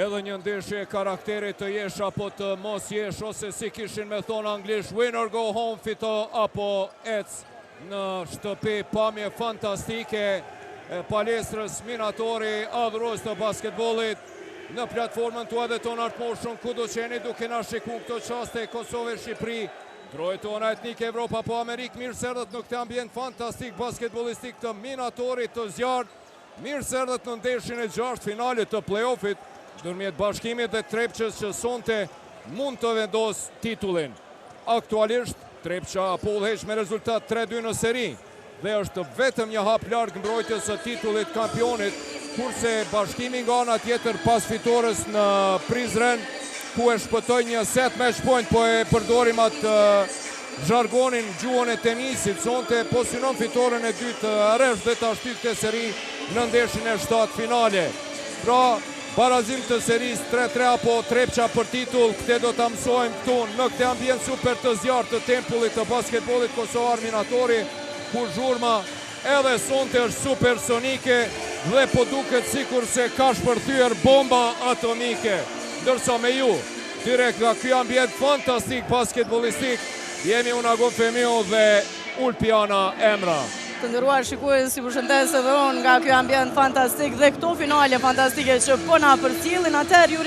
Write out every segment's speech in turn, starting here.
Edhe një ndeshje karakterit të jesh apo të mos jesh, ose si kishin me thonë anglisht, winner go home, fito apo ec në shtëpi. Pamje fantastike e palestrës Minatori, adhurues të basketbollit në platformën tua dhe tonë artmoshën, ku do qeni duke na shiku këto qaste Kosovë-Shqipëri, drojë tona etnike Evropa po Amerikë. Mirë se erdhët në këtë ambient fantastik basketbollistik të Minatorit të zjarrt. Mirë se erdhët në ndeshjen e 6 finalit të play-offit ndërmjet Bashkimit dhe Trepçës, që sonte mund të vendos titullin. Aktualisht Trepça po udhëheq me rezultat 3-2 në seri dhe është vetëm një hap larg mbrojtjes së titullit kampionit, kurse Bashkimi nga ana tjetër pas fitores në Prizren, ku e shpëtoi një set match point, po e përdorim atë zhargonin, gjuhën e tenisit, sonte pozicionon fitoren e dytë rresht dhe ta shtyp këtë seri në ndeshjen e 7 finale. Pra, barazim të seris 3-3 apo Trepça për titull, këte do të mësojmë këtu në këte ambient super të zjarrt të tempullit të basketbollit kosovar Minatori, ku zhurma edhe sonte është supersonike dhe po duket sikur se ka shpërthyer bomba atomike. Ndërsa me ju, direkt nga ky ambient fantastik basketbollistik, jemi Unagon Femio dhe Ulpiana Emra. Të nderuar shikues, si përshëndes edhe unë nga ky ambient fantastik dhe këto finale fantastike që po na përcjellin. Atëherë ju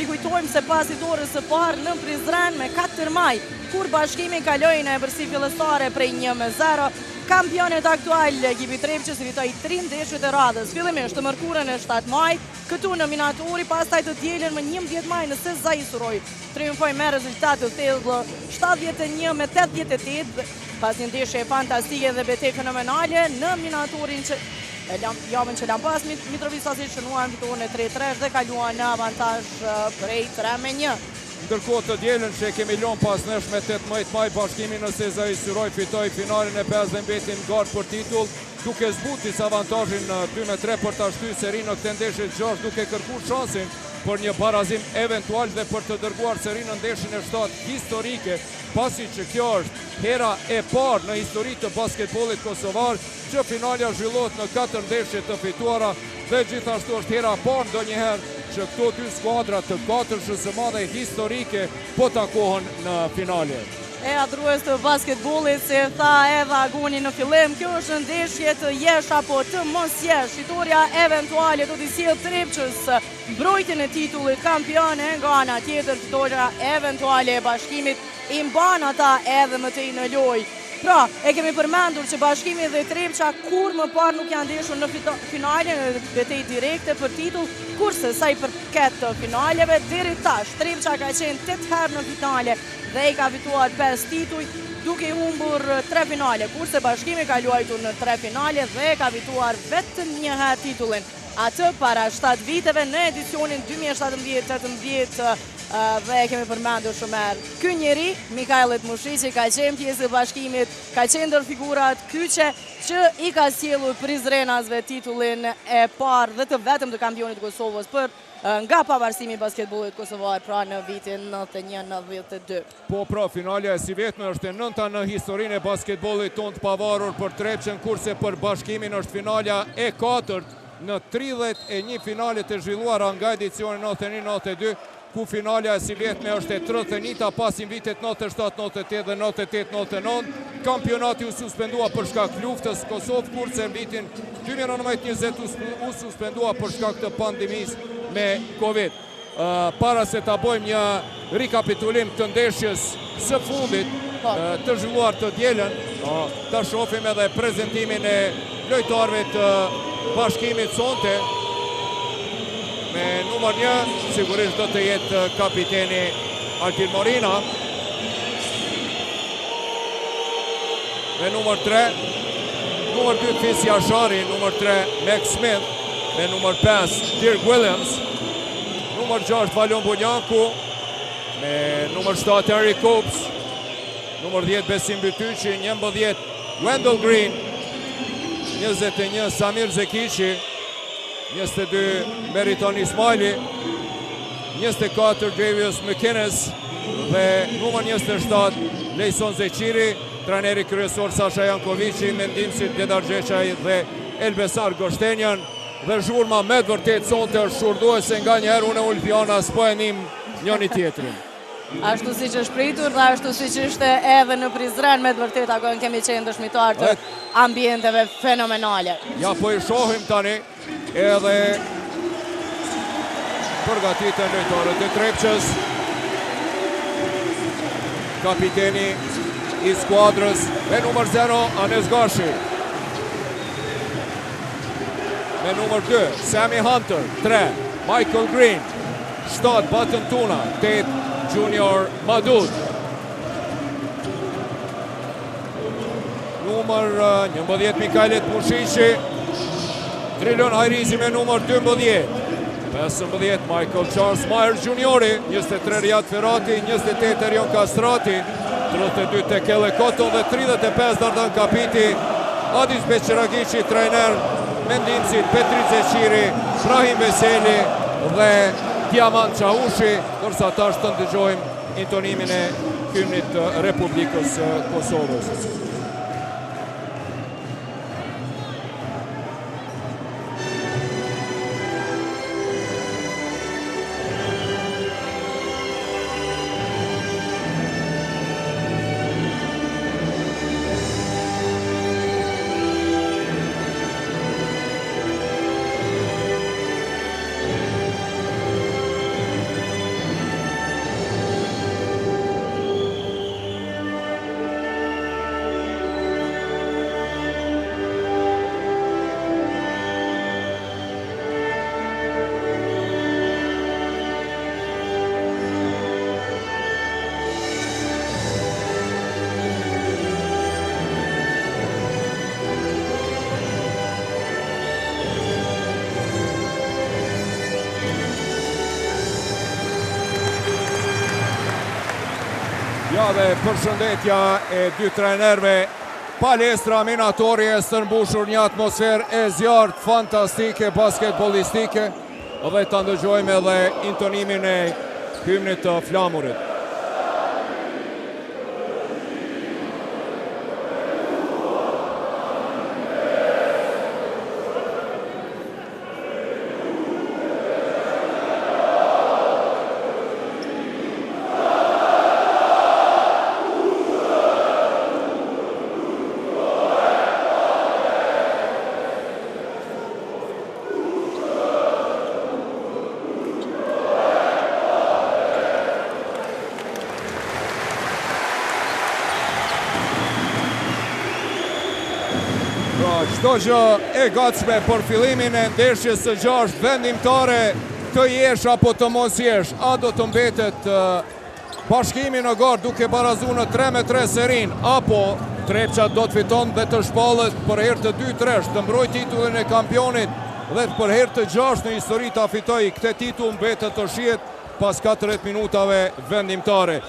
rikujtojmë se pasi orës së parë në Prizren me 4 maj, kur Bashkimi kaloi në embërsi fillestare prej 1-0, kampionet aktual ekipi Trepçës fitoi 3 ndeshjet e radhës. Fillimisht të mërkurën e 7 maj, këtu në Minatori, pastaj të dielën më 11 maj në Sezai Suroj. Triumfoi me rezultat të thellë 71-88, pas një ndeshje fantastike dhe betejë fenomenale në Minatorin që javën që lan pas Mitrovica shënuan fitoren e 3-3 dhe kaluan në avantazh prej 3-1. Ndërkohë të dielën që kemi lënë pas nesh me 18 maj, Bashkimi në Sezai Suroj fitoi finalin e 5 dhe mbeti në garë për titull, duke zbutis avantazhin 2-3 për ta shtyr serin në këtë ndeshje 6, duke kërkuar shansin për një barazim eventual dhe për të dërguar serin në ndeshjen e 7 historike, pasi që kjo është hera e parë në histori të basketbollit kosovar që finalja zhvillohet në 4 ndeshje të fituara dhe gjithashtu është hera e parë ndonjëherë që këto 2 skuadra të 4 së madhe historike po takohen në finale. E adhurues të basketbollit, se tha edhe Aguni në fillim, kjo është ndeshje të jesh apo të mos jesh. Fitoria eventuale do t'i sjellë Trepçës mbrojtjen e titullit kampione, nga ana tjetër fitoria eventuale e Bashkimit i mban ata edhe më tej në lojë. Pra, e kemi përmendur që Bashkimi dhe Trepça kur më parë nuk janë ndeshur në finale, në betejë direkte për titull, kurse sa i përket të finaleve, deri tash Trepça ka qenë 8 herë në finale dhe i ka fituar 5 tituj, duke i humbur 3 finale, kurse Bashkimi ka luajtur në 3 finale dhe ka fituar vetëm një herë titullin. Atë para 7 viteve në edicionin 2017-18 dhe e kemi përmendur shumë herë. Ky njeri, Mikajlet Mushiqi, ka qenë pjesë e Bashkimit, ka qenë ndër figurat kyçe që i ka sjellur prizrenasve titullin e parë dhe të vetëm të kampionit të Kosovës për nga pavarësimi i basketbollit kosovar, pra në vitin 91-92. Po pra, finalja e si vetme është e 9-ta në historinë e basketbollit tonë të pavarur për Trepçën, kurse për Bashkimin është finalja e 4 në 31 finalet e zhvilluara nga edicioni 91-92, ku finalja e si vetme është e 31-ta pas invitet 97-98 dhe 98-99. Kampionati u suspendua për shkak luftës Kosovë, kurse në vitin 2019-20 u suspendua për shkak të pandemisë me Covid. Para se ta bëjmë një rikapitulim të ndeshjes së fundit të zhvilluar të dielën, ta shohim edhe prezantimin e lojtarëve të Bashkimit sonte. Me numër 1, sigurisht do të jetë kapiteni Alpin Morina. Me numër 3, numër 2 Fisi Ashari, numër 3 Max Smith, me numër 5 Dirk Williams, numër 6 Valon Bunjaku, me numër 7 Henry Coops, numër 10 Besim Bytyqi, 11 Wendell Green, 21 Samir Zekici, 22 Meriton Ismaili, 24 Javius McInnes dhe numër 27 Lejson Zeqiri, trajneri kryesor Sasha Jankovici, mendimësit Dedar Gjeqaj dhe Elbesar Goshtenjan. dhe zhurma me të vërtet sonte është shurduese nga njerë unë e Ulpiana s'po e nim njëni tjetrin. Ashtu si që shpritur dhe ashtu si që ishte edhe në Prizren, me të vërtet ako në kemi qenë dëshmitar të ambienteve fenomenale. Ja po i shohim tani edhe përgatitën lojtarët e Trepqës. Kapiteni i skuadrës me numër 0, Anes Gashi. Me numër 2, Sammy Hunter. 3, Michael Green. 7, Batën Tuna. 8, Junior Madud. Numër 11, Mikajlet Mushishi. Trilon Hajrizi me numër 12. 15, Michael Charles Myers Juniori. 23, Riyad Ferrati. 28, Erion Kastrati. 32, Tekele Koto dhe 35, Dardan Kapiti. Adis Beqeragici, trajner. Mendimësit Petri Zeqiri, Brahim Veseli dhe Diamant Qaushi, kërsa tash të ndëgjojmë intonimin e hymnit Republikës Kosovës. Ja dhe përshëndetja e dy trajnerve, palestra minatorje së mbushur një atmosferë e zjarrt fantastike, basketbolistike, dhe të ndëgjojmë edhe intonimin e hymnit të flamurit. Çdo gjë e gatshme për fillimin e ndeshjes së 6 vendimtare, të jesh apo të mos jesh, a do të mbetet Bashkimi në Garë duke barazuar në 3-3 serin, apo Trepqa do të fiton dhe të shpallet për herë të 2-3 të mbrojë titullin e kampionit dhe për herë të 6 në histori ta fitojë këtë titull, mbetet të shihet pas 14 minutave vendimtare.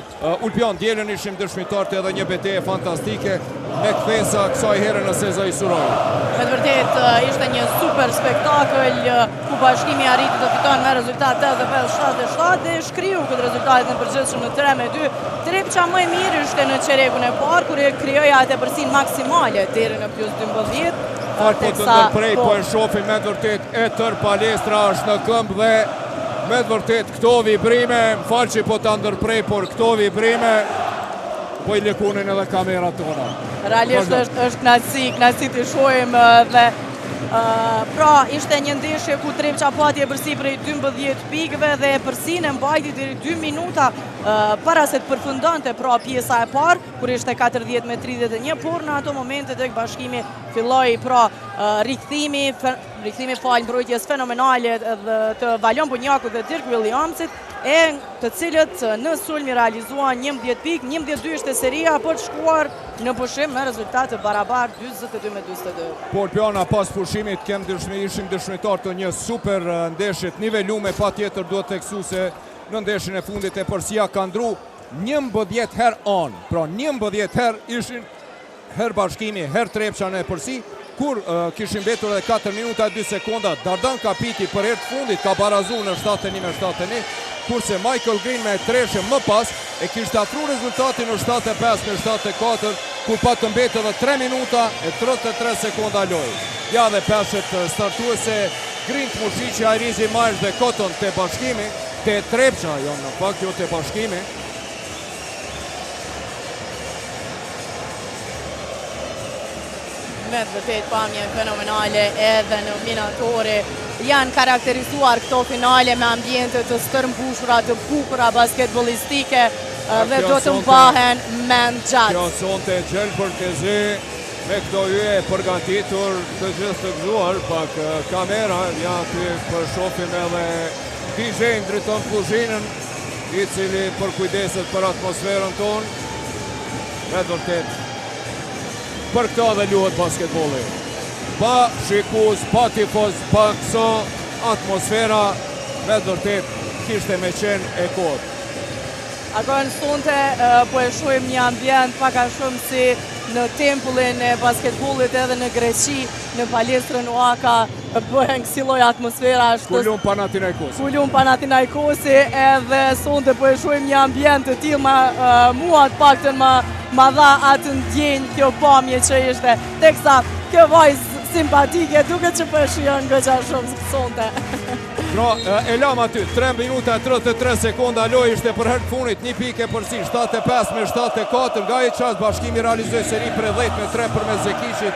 Ulpian, djelën ishim dëshmitar të edhe një betejë fantastike me kthesa kësaj here në Seza Isuraj. Me të vërtet ishte një super spektakël ku Bashkimi arriti të fiton me rezultat 85-77 dhe shkriu këtë rezultatet në përgjithshëm në 3-2. Trepqa më e mirë ishte në çerekun e parë kur e krijoi atë përsin maksimale deri në +12. Po të ndërprej, po e shohim me të vërtet e tër palestra është në këmbë dhe me të vërtet këto vibrime, më falë që po të ndërprej, por këto vibrime po i lëkunin edhe kamerat tona. Realisht është knaqësi të shohim dhe pra ishte një ndeshje ku Trepqa pati e përsi prej 12 pikëve dhe përsin e mbajti deri 2 minuta para se të përfundonte pra pjesa e parë, kur ishte 40-31, por në ato momente tek Bashkimi filloi pra rikthimi falë mbrojtjes fenomenale të Valion Bunjaku dhe Dirk Williamsit, e të cilët në sulmi realizuan 11 pikë, 11-2 ishte seria për të shkuar në pushim me rezultat të barabar 22-22. Por Piana, pas pushimit ishim dëshmitar të një super ndeshje të nivelume, patjetër duhet të theksu se në ndeshjen e fundit e përsia ka ndru 11 herë anë. Pra 11 herë ishin her Bashkimi, her Trepqa në përsi, kur kishin mbetur edhe 4 minuta e 2 sekonda. Dardan Kapiti për herë të fundit ka barazu në 71-71, kurse Michael Green me treshe më pas e kishte afruar rezultatin në 75-74, kur pa të mbetë edhe 3 minuta e 33 sekonda lojë. Ja dhe peshet startuese Green të Mushiqi, Ajrizi Myers dhe Cotton të bashkimi, të Trepça, jo në fakt jo të bashkimi. Me të vërtet pamje fenomenale edhe në minatore. Janë karakterizuar këto finale me ambiente të stërmbushura, të bukura basketbolistike dhe do të mbahen mend gjatë. Kjo sonte gjel për Kezi, me këto yje përgatitur të gjithë të gëzuar, pak kamera, ja të përshofim edhe DJ ndriton kuzhinën, i cili përkujdeset për atmosferën tonë. Me vërtet, për këta dhe luhet basketbolli. Pa shikus, pa tifos, pa këso atmosfera, me vërtet kishte me qenë e kodë. Ako në sonte, po e shojmë një ambient paka shumë si në tempullin e basketbollit edhe në Greqi, në palestrën Oaka, bëhen kësilloj atmosfera. Kullum Panathinaikosi. Kullum Panathinaikosi, edhe sonte po e shojmë një ambient të tillë, mua të paktën ma dha atë ndjenjë kjo pamje që ishte, teksa kjo vajzë simpatike, duke që po e shijon goxha shumë sonte. Pra, e lam aty, 3 minuta 33 sekonda, loj ishte për herë të funit, një pike përsi, 75 me 74, nga i qas bashkimi realizoj seri për 10 me 3 për me Zekishit,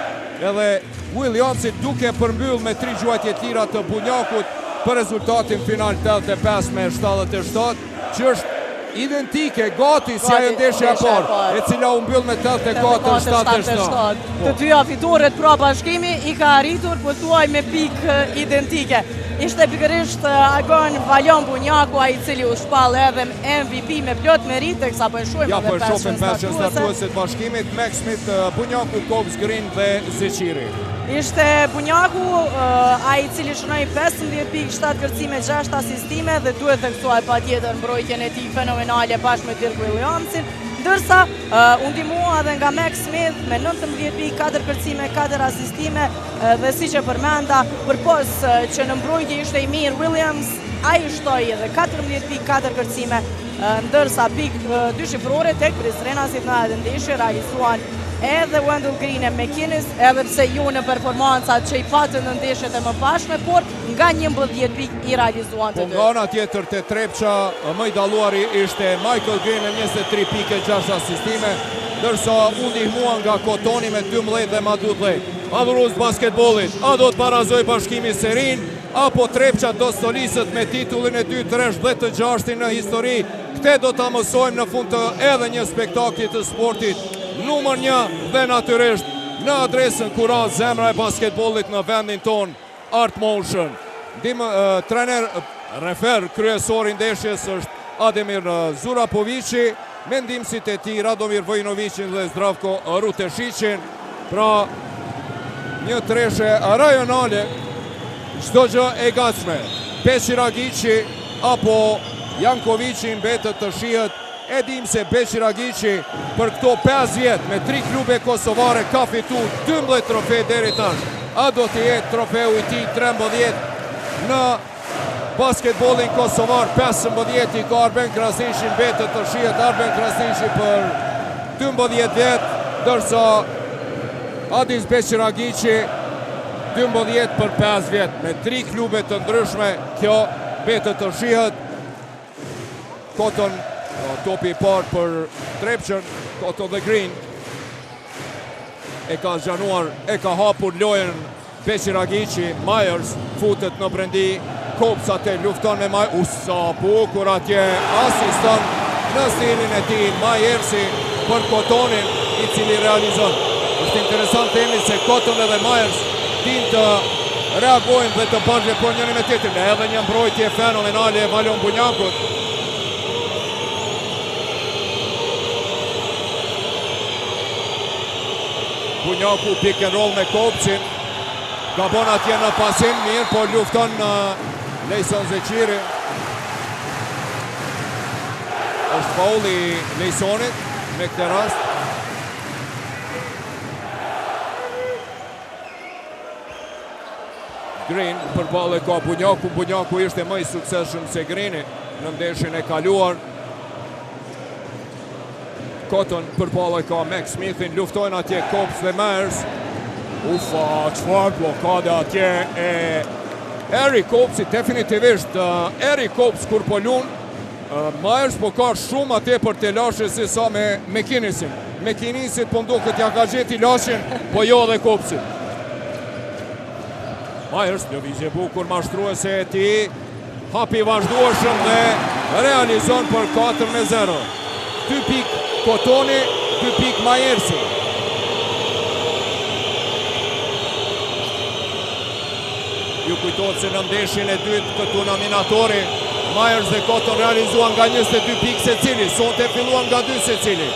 edhe Williamsit duke përmbyll me 3 gjuajtje tira të Bunjakut për rezultatin final 85 me 77, që është identike, gati si ajo ndeshja parë, e cila u mbyll me 84-77. Të dyja fitoret pra bashkimi i ka arritur pothuaj me pikë identike. Ishte pikërisht Agon Valjon Bunjaku, ai i cili u shpall edhe MVP me plot merit, teksa po e shohim edhe pesë startuesit bashkimit, Max Smith, Bunjaku, Cobbs Green dhe Zeqiri. Ishte Bunjaku, ai i cili shënoi 15 pikë, 7 kërcime, 6 asistime dhe duhet theksuar patjetër mbrojtjen e tij fenomenale bashkë me Dirk Williamsin, ndërsa u ndihmua edhe nga Max Smith me 19 pikë, 4 kërcime, 4 asistime dhe siç e përmenda, përpos që në mbrojtje ishte i mirë Williams, ai shtoi edhe 14 pikë, 4 kërcime, ndërsa pikë dy shifrore tek Prizrena si tha edhe ndeshje realizuan edhe Wendell Green e McInnes, edhe pse ju në performancat që i patën në ndeshjet e mëpashme, por nga 11 pikë i realizuan të dy. Nga ana tjetër të Trepça, më i dalluari ishte Michael Green me 23 pikë, 6 asistime, ndërsa u ndihmuan nga Kotoni me 12 dhe Madu 10. Adhurues basketbollit, a do të barazoj bashkimi serin, apo Trepça do stolisët me titullin e 2-3 dhe të 6 në histori. Këte do të mësojmë në fund të edhe një spektaklit të sportit numër 1 dhe natyrisht në adresën ku ra zemra e basketbollit në vendin ton, Art Motion. Trener refer kryesor i ndeshjes është Ademir Zurapovici, me ndihmësit e tij Radomir Vojnovicin dhe Zdravko Ruteshiqin. Pra, një treshe rajonale, çdo gjë e gatshme. Beqiragiqi apo Jankovici mbetet të shihet. E dim se Beqiragiqi për këto 5 vjet me 3 klube kosovare ka fitu 12 trofe deri tash. A do të jetë trofeu i tij 13 në basketbollin kosovar, 15 i ka Arben Krasniqi, mbetet të shihet Arben Krasniqi për 12 vjet, ndërsa Adis Beqiragiqi 12 për 5 vjet me 3 klube të ndryshme, kjo mbetet të shihet. Cotton, topi i parë për Trepçën, Cotton dhe Green e ka zgjanuar, e ka hapur lojën Beqiragiqi, Myers futet në brendi, Cobbs atë lufton me Myers, sa bukur atje, asiston në stilin e tij Myersi për Cottonin, i cili realizon. Është interesant temi se Cotton edhe Myers din të reagojnë dhe të bashkë për njëri me tjetrin, edhe një mbrojtje fenomenale e Valjon Bunjakut. Bunjaku pick and roll me Cobbsin, gabon atje në pasim mirë, po lufton Lejson Zeqiri. Është faul i Lejsonit me këtë rast. Green përballë ka Bunjaku, Bunjaku ishte më i suksesshëm se Greeni në ndeshjen e kaluar. Cotton përballë ka Max Smithin, luftojnë atje Cobbs dhe Myers. Ufa, çfarë blokade atje e Eric Kopsi, definitivisht, Eric Kops kur po lun, Myers po ka shumë atje për të lashe si sa me McInnesin. McInnesit po mduket ja ka gjeti lashin, po jo dhe Kopsit. Myers, lëvizje bukur mashtruese e ti, hapi vazhdueshëm dhe realizon për 4-0. 2 pik Kotoni, 2 pik Myersi. Ju kujtohet se në ndeshjen e dytë këtu nominatori, Myers dhe Cotton realizuan nga 22 pikë secili, sonte filluan nga 2 secili.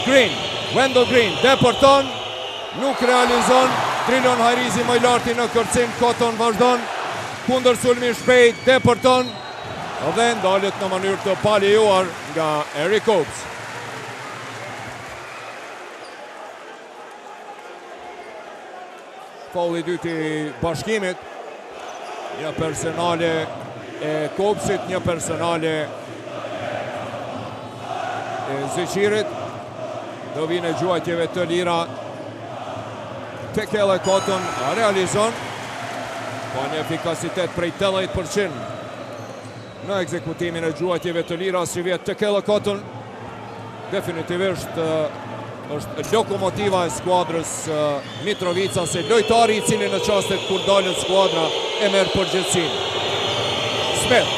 Green, Wendell Green, depërton, nuk realizon, Trilon Hajrizi më i larti në kërcim, Cotton vazhdon, kundër sulmi shpejt, depërton, dhe ndalet në mënyrë të palejuar nga Eric Kops. Faul i dytë i Bashkimit, një personale e Kopsit, një personale e Zeqirit. Do vine gjuajtjeve të lira. Tekele Cotton realizon, pa një efikasitet prej 80% në ekzekutimin e gjuajtjeve të lira, si vjet Tekele Cotton. Definitivisht është lokomotiva e skuadrës Mitrovica, se lojtari i cili në çastet kur dalët skuadra e merr përgjegjësinë. Smith.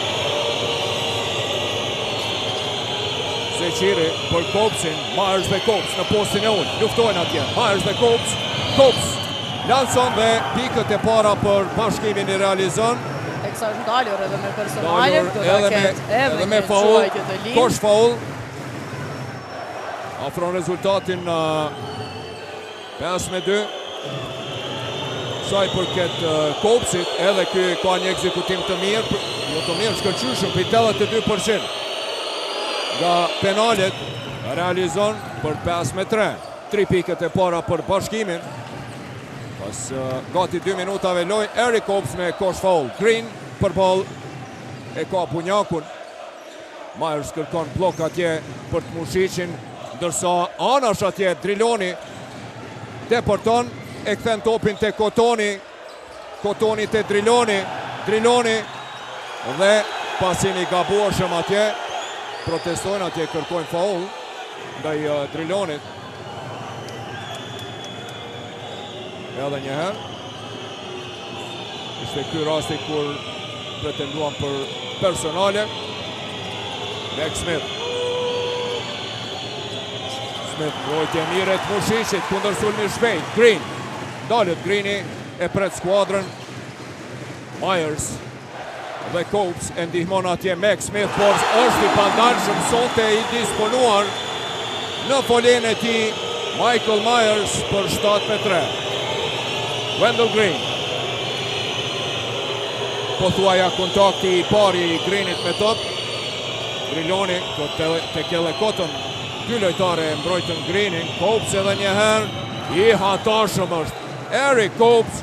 Zeqiri për Kopsin, Myers dhe Kops në postin e unë, luftojnë atje. Myers dhe Kops, Kops lanson dhe pikët e para për Bashkimin i realizon. Teksa është ndalur edhe me personale, edhe me faul, kosh faul. Afron rezultatin 5-2. Saj përket Kopsit, edhe ky ka një ekzekutim të mirë, jo të mirë, shkëlqyshëm, për 82%. Nga penalet realizon për 5-3. 3 pikët e para për Bashkimin. Pas gati 2 minutave loj, Eric Kops me kosh faul. Green për ball e ka Punjakun. Myers kërkon blok atje për të Mushiqin, ndërsa anash atje Driloni deporton, e kthen topin te Kotoni. Kotoni te Driloni. Driloni dhe pasin i gabueshëm atje, protestojnë atje, kërkojnë faul ndaj Drilonit. Edhe një herë. Ishte ky rasti kur pretenduan për personale. Max Smith. Smith mbrojtje mire të Mushiqit kundër sulmi shpejt. Green. Dalet Greeni e pret skuadrën. Myers dhe Kops e ndihmon atje Max Smith, por është i pandarshëm, sonte i disponuar në folen e tij Michael Myers për 7-3. Wendell Green. Pothuaja kontakti i pari i Greenit me top. Driloni, Tekele Cotton, 2 lojtare mbrojtën Greenin. Kops edhe një herë, i hatashëm është Eric Kops.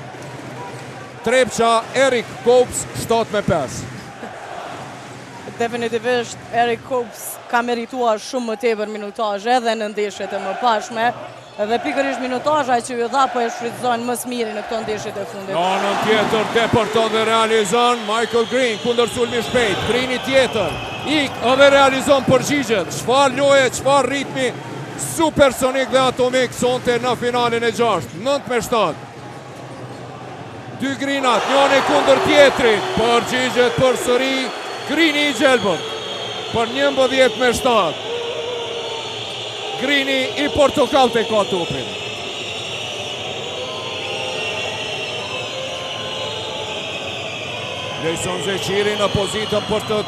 Trepqa, Eric Kops, 7-5. Definitivisht, Eric Kops ka merituar shumë më tepër minutazhe edhe në ndeshjet e mëparshme, dhe pikërisht minutazha që ju dha po e shfrytëzojnë më së miri në këto ndeshjet e fundit. Në anën tjetër, deporton dhe realizon Michael Green kundër sulmi shpejt. Greeni tjetër, ik edhe realizon përgjigjet. Çfarë loje, çfarë ritmi supersonik dhe atomik sonte në finalin e 6, 9-7. 2 Greenat, njëri kundër tjetrit, përgjigjet për sëri, Greeni i gjelbën, për 11-7. Greeni i portokallte ka topin. Lejson Zeqiri në pozitën për të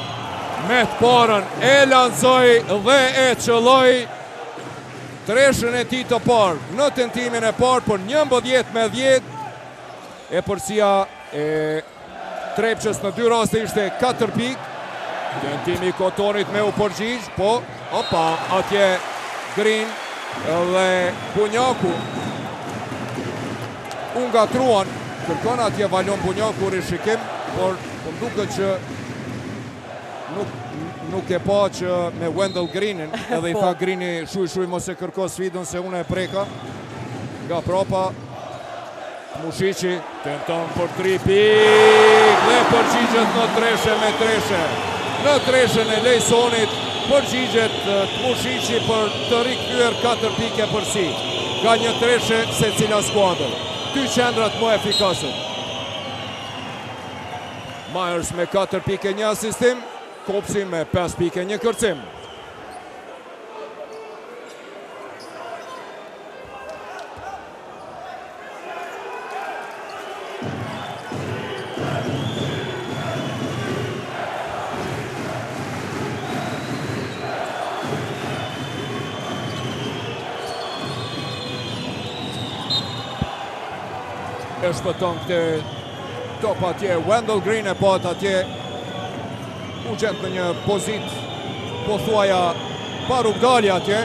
met parën, e lancoj dhe e qëlloj treshën e ti të parë në tentimin e parë për 11-10. E përsia e Trepqës në 2 raste ishte 4 pik. Tentimi Kotonit me u përgjigj, po, opa, atje Green dhe Punjaku unë gatruan, kërkon atje Valon Punjaku rishikim, por më duket që nuk e pa që me Wendell Greenin, edhe i tha Greeni shuj mos e kërko sfidën se unë e preka nga prapa. Mushiqi tenton për 3 pik dhe përgjigjet në treshe me treshe. Në treshen e Lejsonit përgjigjet Mushiqi për të rikthyer 4 pike përsi. Ka një treshe se cila skuadër. 2 qendrat më efikase. Myers me 4 pike 1 asistim, Kopsi me 5 pike 1 kërcim. E shpëton këtë top atje, Wendell Green e pat atje, u gjetë në një pozit po thuaja pa rrugdalje atje,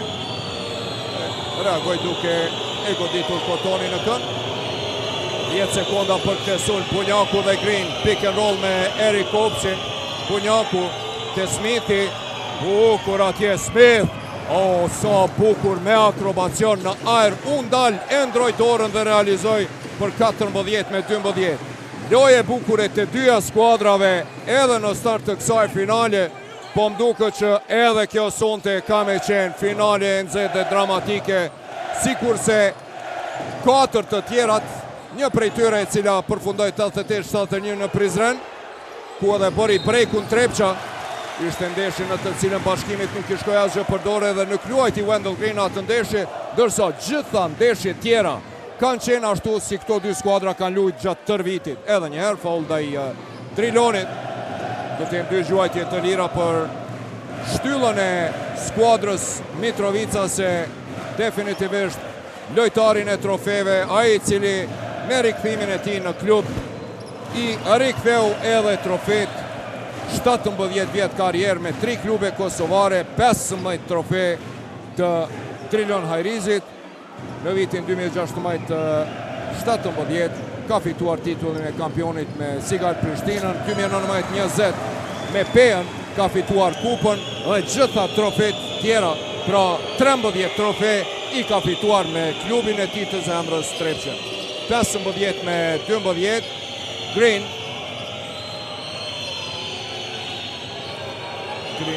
reagoj duke e goditur Kotoni në kënd. 10 sekonda për këtë sulm, Bunjaku dhe Green, pick and roll me Eric Kopsin, Bunjaku të Smithi, bukur atje Smith, sa bukur me akrobacion në ajr, unë dal, e ndroj dorën dhe realizoj për 14 me 12. Loje bukure të dyja skuadrave edhe në start të kësaj finale, po mduke që edhe kjo sonte ka me qenë finale e nxehtë dhe dramatike, sikurse 4 të tjerat, një prej tyre e cila përfundoi 88-71 në Prizren, ku edhe bëri brejkun Trepqa, ishte ndeshje në të cilën bashkimit nuk i shkoi asgjë përdore dhe nuk luajti Wendell Green atë ndeshje, ndërsa gjitha ndeshje tjera kanë qenë ashtu si këto dy skuadra kanë luajtur gjatë tërë vitit. Edhe një herë faul ndaj Drilonit. Do të jem 2 gjuajtje të lira për shtyllën e skuadrës Mitrovica, se definitivisht lojtarin e trofeve, ai i cili me rikthimin e tij në klub i riktheu edhe trofet. 17 vjet karrierë me 3 klube kosovare, 15 trofe të Trilon Hajrizit. Në vitin 2016-17 ka fituar titullin e kampionit me Sigal Prishtinën, 2019-20 me Peën ka fituar kupën dhe gjitha trofet tjera, pra 13 trofe i ka fituar me klubin e tij të zemrës Trepqa. 15 me 12, Green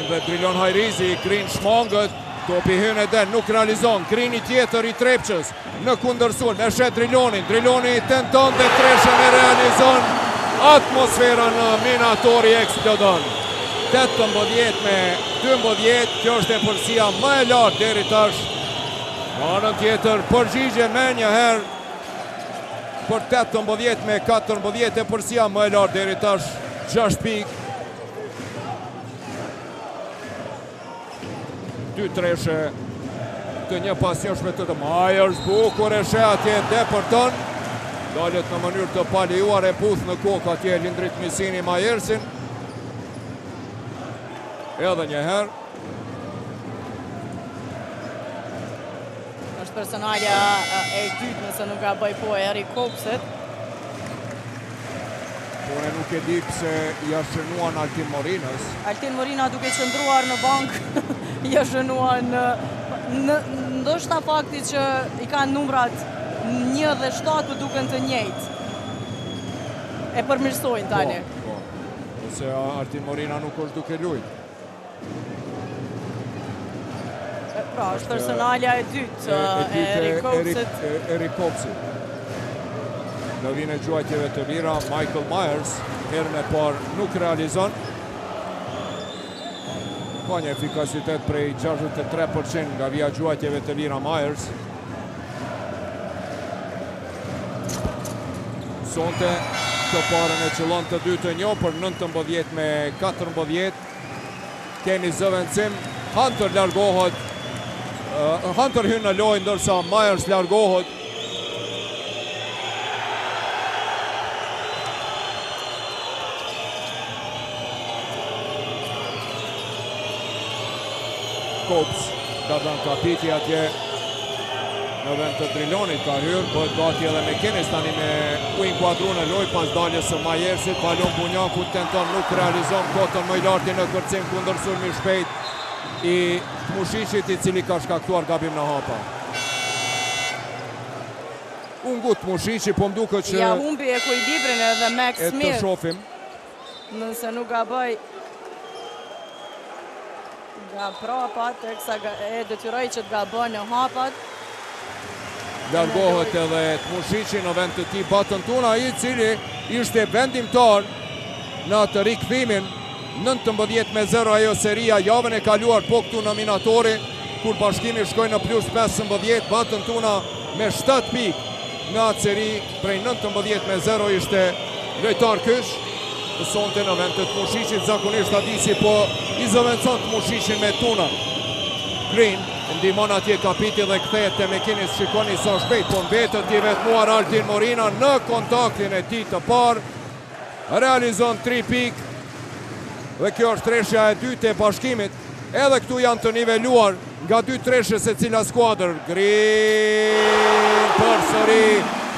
dhe Drilon Hajrizi, Green shmangët, topi hyn e den, nuk realizon, Green i tjetër i Trepqës në kundërsul, e shet Drilonin, Driloni tenton dhe treshen e realizon, atmosfera në Minatori eksplodon. 18 me 12, kjo është e përsia më e lartë deri tash. Anën tjetër, përgjigje me një herë për 18 me 14, e përsia më e lartë deri tash, 6 pikë. 2 treshe të një pasjonshme të Myers, bukur e she atje depërton, dalet në mënyrë të palijuar, e puth në kokë atje Lindrit Misini Myersin. Edhe një herë. Është personalja e dytë, nëse nuk ka bëj po Erik Kopsit. Por e nuk e di pse ja shënuan Altin Morinës. Altin Morina duke qëndruar në bankë, ja shënuan ndoshta fakti që i kanë numrat 1 dhe 7 duken të njëjtë. E përmirësojnë tani. Po. Ose Altin Morina nuk është duke luajtur. Pra, është personalja e dytë e Erik Kopsit. Në vinë e gjuajtjeve të lira, Michael Myers, herën e parë nuk realizon. Ka një efikasitet prej 63% nga vija gjuajtjeve të lira Myers. Sonte, të parën e qëllon të 2-1 për 19 me 14. Keni zëvendësim, Hunter largohet. Hunter hynë në lojë, ndërsa Myers largohet. Kops ka dhënë kapiti atje në vend të Drilonit, ka hyrë, bëhet gati edhe me Kenis tani me u inkuadru në lojë pas daljes së Myersit, balon Bunjaku tenton, nuk realizon kotën më i lartë në kërcim kundër sulmi shpejt i Mushishit, i cili ka shkaktuar gabim në hapa. Ungut Mushiqi, po mduket që ja humbi ekuilibrin edhe Max Smith. E të shofim. Nëse nuk ga bëj nga prapat, teksa e detyroj që të ga bëj në hapat. Largohet edhe të Mushiqi në vend të tij Batën Tuna, i cili ishte vendimtar në atë rikthimin 19-0 ajo seria javën e kaluar, po këtu nominatori kur Bashkimi shkoi në plus 15, Batën Tuna me 7 pikë në atë seri prej 19-0 ishte lojtar kysh. Sonte në vend të Mushiqit, zakonisht Adisi po i zëvendëson të Mushiqin me Tuna. Green ndihmon atje kapiti dhe kthehet te McInnes, shikoni sa shpejt po mbetet i vetmuar Altin Morina në kontaktin e tij të parë. Realizon 3 pikë. Dhe kjo është treshja e dytë e Bashkimit. Edhe këtu janë të niveluar nga 2 treshje secila skuadër. Green përsëri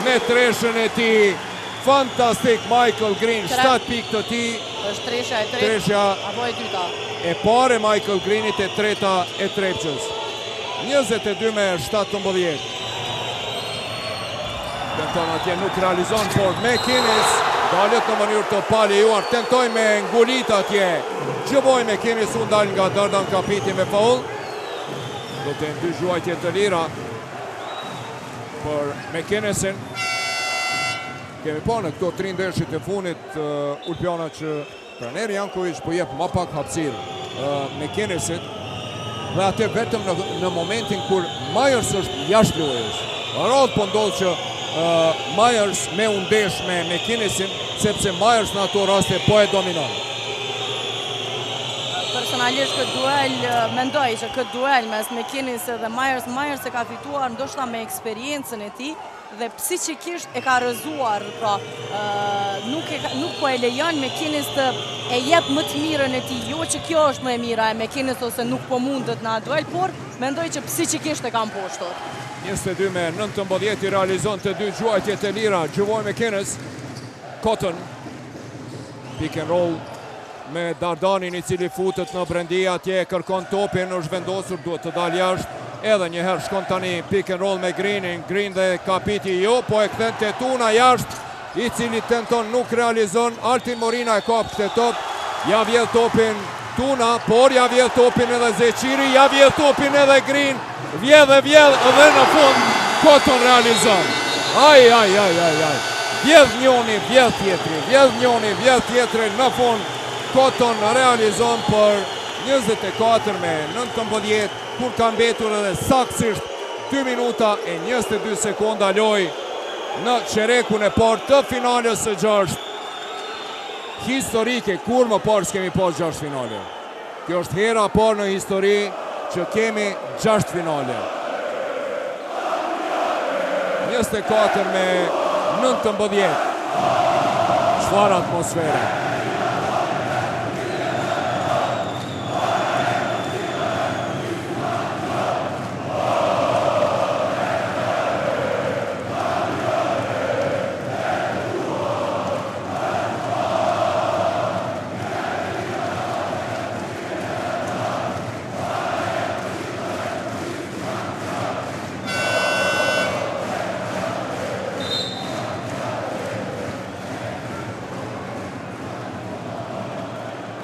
me treshën e tij. Fantastik Michael Green, 7 pikë të tij. Është treshja e tretë apo e dyta? E pare Michael Greenit, e treta e Trepçës. 22-17. Tenton atje, nuk realizon, por McInnes dalet në mënyrë të paljuar, tentoj me ngulit atje. Gjëboj McInnes unë dal nga Dardan Kapiti me faul. Do të dy zhuajtje të lira për McInnesin. Kemi pa në këto 3 ndeshjet e funit Ulpiana që trajneri Janković po jep më pak hapësirë McInnesit. Dhe atë vetëm në momentin kur Myers është jashtë lojës. Rrallë po ndodhë që Myers me undesh me McInnesin, sepse Myers në ato raste po e dominon. Personalisht këtë duel, mendoj që këtë duel mes McInnes dhe Myers e ka fituar ndoshta me eksperiencën e tij dhe psiqikisht e ka rrëzuar, pra nuk po e lejon McInnes të e jep më të mirën e tij, jo që kjo është më e mira e McInnes ose nuk po mundet në atë duel, por mendoj që psiqikisht e ka mposhtur. 22-19 i realizon të 2 gjuajtjet e lira, Gjëvoj McInnes, Cotton, pick and roll me Dardanin i cili futet në brendi, atje kërkon topin, është vendosur, duhet të dal jashtë, edhe njëherë shkon tani pick and roll me Greenin, Green dhe Kapiti jo, po e kthen te Tuna jashtë, i cili tenton nuk realizon, Altin Morina e kap këtë top, ja vjedh topin Tuna, por ja vjedh topin edhe Zeqiri, ja vjedh topin edhe Green, vjedh edhe në fund Cotton realizon. Vjedh njoni, vjedh tjetri, vjedh njoni, vjedh tjetri, në fund Cotton realizon për 24-19, kur ka mbetur edhe saktësisht 2 minuta e 22 sekonda loj në çerekun e parë të finales së 6. Historike, kur më parë s'kemi pas 6 finale. Kjo është hera parë në histori që kemi 6 finale. 24-19. Çfarë atmosfere.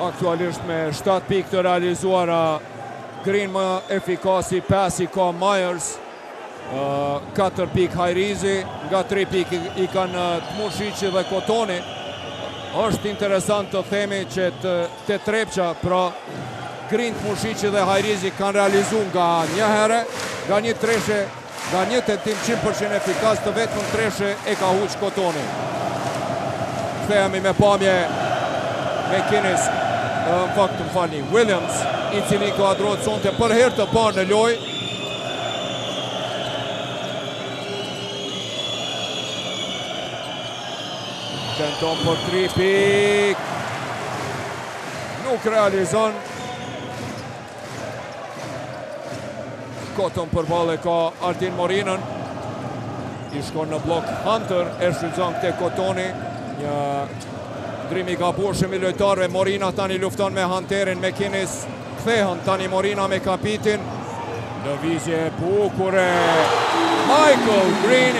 Aktualisht me 7 pikë të realizuara, Green më efikasi, 5 i ka Myers, 4 pikë Hajrizi, nga 3 pikë i kanë Mushiqi dhe Kotoni. Është interesant të themi që të Trepça, pra Green, Mushiqi dhe Hajrizi kanë realizu nga një herë, nga një treshe, nga një tentim 100% efikas, të vetëm treshe e ka huq Kotoni. Kthehemi me pamje McInnes, në fakt të falni, Williams, i cili kuadrohet sonte për herë të parë në lojë. Tenton për 3 pikë. Nuk realizon. Cotton përballë ka Altin Morinën. I shkon në blok Hunter, e shfrytëzon këtë Kotoni. Një ndrimi gabueshëm i lojtarëve. Morina tani lufton me Hunterin, McInnes kthehen tani Morina me Kapitin. Lëvizje bukure. Michael Green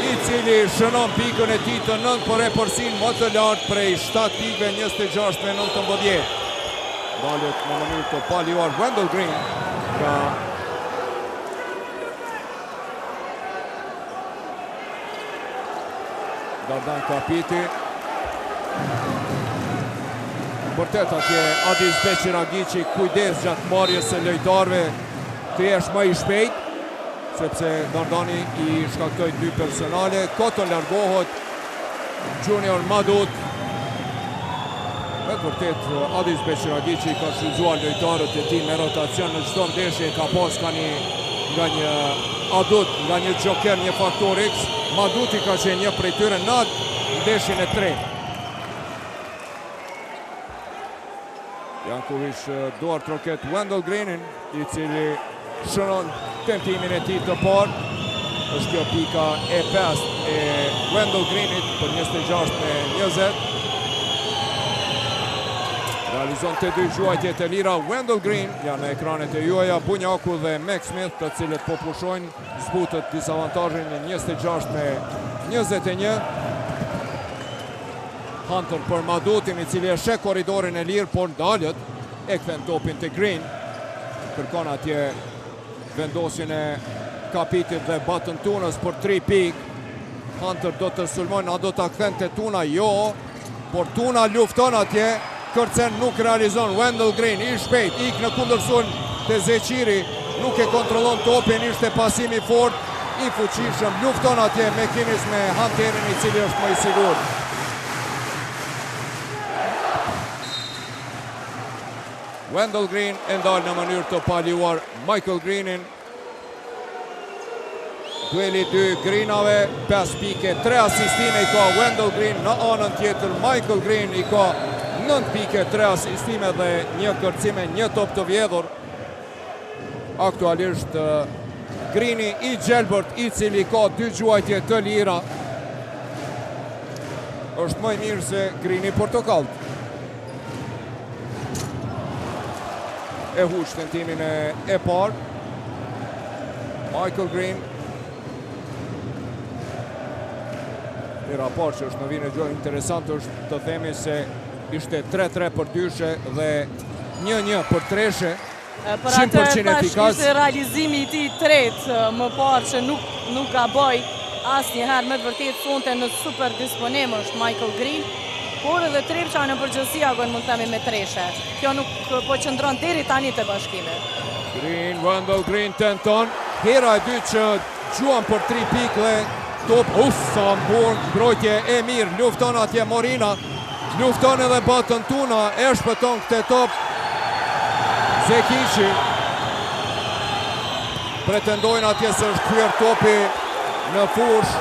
i cili shënon pikën e tij të 9 për përsin më të lartë prej 7 pikëve 26-19. Dalet në mënyrë të paljuar Wendell Green ka Dardan Kapiti. Vërtet atje Adis Beqiragici kujdes gjatë marrjes së lojtarëve të jesh më i shpejt, sepse Dardani i shkaktoi 2 personale. Koton largohet Junior Madut. Me vërtet Adis Beqiragici ka shfrytzuar lojtarët e tij me rotacion në çdo ndeshje, ka pas nga një adut, nga një joker, një faktor X. Maduti ka qenë një prej tyre në ndeshjen e 3. Jankovic duar troket Wendell Greenin, i cili shënon tentimin e tij të parë. Është kjo pika e 5 e Wendell Greenit për 26-20. Realizon të 2 gjuajtje të lira Wendell Green, janë në ekranet e juaja Bunjaku dhe Max Smith, të cilët po pushojnë zbutët disavantazhin në 26-21. Hunter për Madutin, i cili e sheh korridorin e lirë, por ndalët e kthen topin te Green. Kërkon atje vendosjen e Kapitit dhe Batën Tunës për 3 pikë. Hunter do të sulmojnë, a do ta kthente Tuna? Jo, por Tuna lufton atje. Kërcen nuk realizon. Wendell Green i shpejt, ik në kundërsun të Zeqiri, nuk e kontrollon topin, ishte pasimi fort, i fuqishëm, lufton atje McInnes me Hunterin, i cili është më i sigurt. Wendell Green e ndalë në mënyrë të paljuar Michael Greenin. Dueli 2 Greenave, 5 pike, 3 asistime i ka Wendell Green, në anën tjetër Michael Green i ka 9 pike, 3 asistime dhe 1 kërcime, 1 top të vjedhur. Aktualisht Greeni i Gjelbert, i cili ka 2 gjuajtje të lira, është më i mirë se Greeni portokalt. E huq tentimin e parë. Michael Green. Mira parë që është në vinë gjë interesant është të themi se ishte 3-3 për dyshe dhe 1-1 për treshe. Për atë tash ishte realizimi i tij tretë më parë që nuk gaboj asnjëherë, me të vërtetë sonte në super disponim është Michael Green, por edhe Trepça në përgjithësi agon mund të themi me treshe. Kjo nuk po qëndron deri tani te bashkimi. Green, Wendell Green tenton, hera e dytë që gjuan për 3 pikë dhe top, sa mbrojtje e mirë, lufton atje Morina. Lufton edhe Batën Tuna, e shpëton këtë top Zekici. Pretendojnë atje se është kryer topi në fush.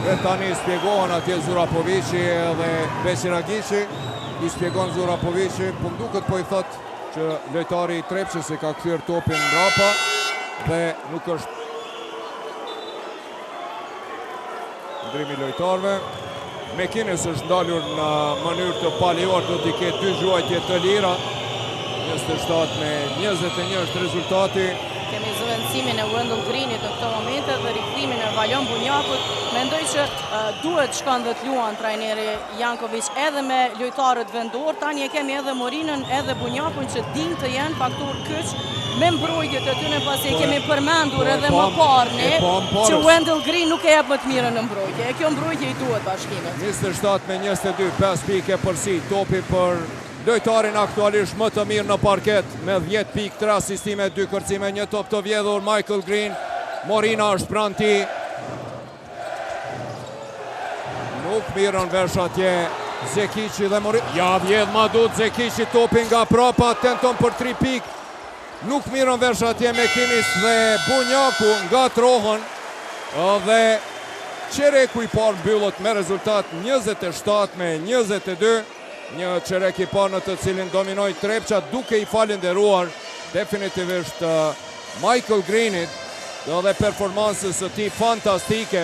Dhe tani spjegohen atje Zurapovici dhe Beqiragici. I spjegon Zurapovici, po mduket po i thot që lojtari i Trepçës e ka kryer topin mbrapa dhe nuk është ndrimi lojtarve. McInnes është ndalur në mënyrë të paljuar, do t'i ketë 2 gjuajtje të lira. 27-21 është rezultati. Kemi zëvendësimin e Wendell Greenit në këto momente dhe rikthimin e Valion Bunjakut. Mendoj që duhet shkon dhe t'luan trajneri Jankovic edhe me lojtarët vendor. Tani e kemi edhe Morinën edhe Bunjakun që din të jenë faktor kyç me mbrojtjet e tyre, pasi e kemi përmendur edhe më parë që Wendell Green nuk e jep më të mirën në mbrojtje. E kjo mbrojtje i duhet bashkimit. 27-22, 5 pike përsi, topi për lojtarin aktualisht më të mirë në parket me 10 pikë, 3 asistime, 2 kërcime, 1 top të vjedhur Michael Green. Morina është pranë tij. Nuk mirën vesh atje Zekici dhe Morina. Ja vjedh Madut Zekici topin nga prapa, tenton për 3 pikë. Nuk mirën vesh atje McInnes dhe Bunjaku nga trohën dhe qereku i parë mbyllët me rezultat 27-22. Një qerek i parë në të cilin dominoi Trepça duke i falenderuar definitivisht Michael Greenit dhe performansës së tij fantastike.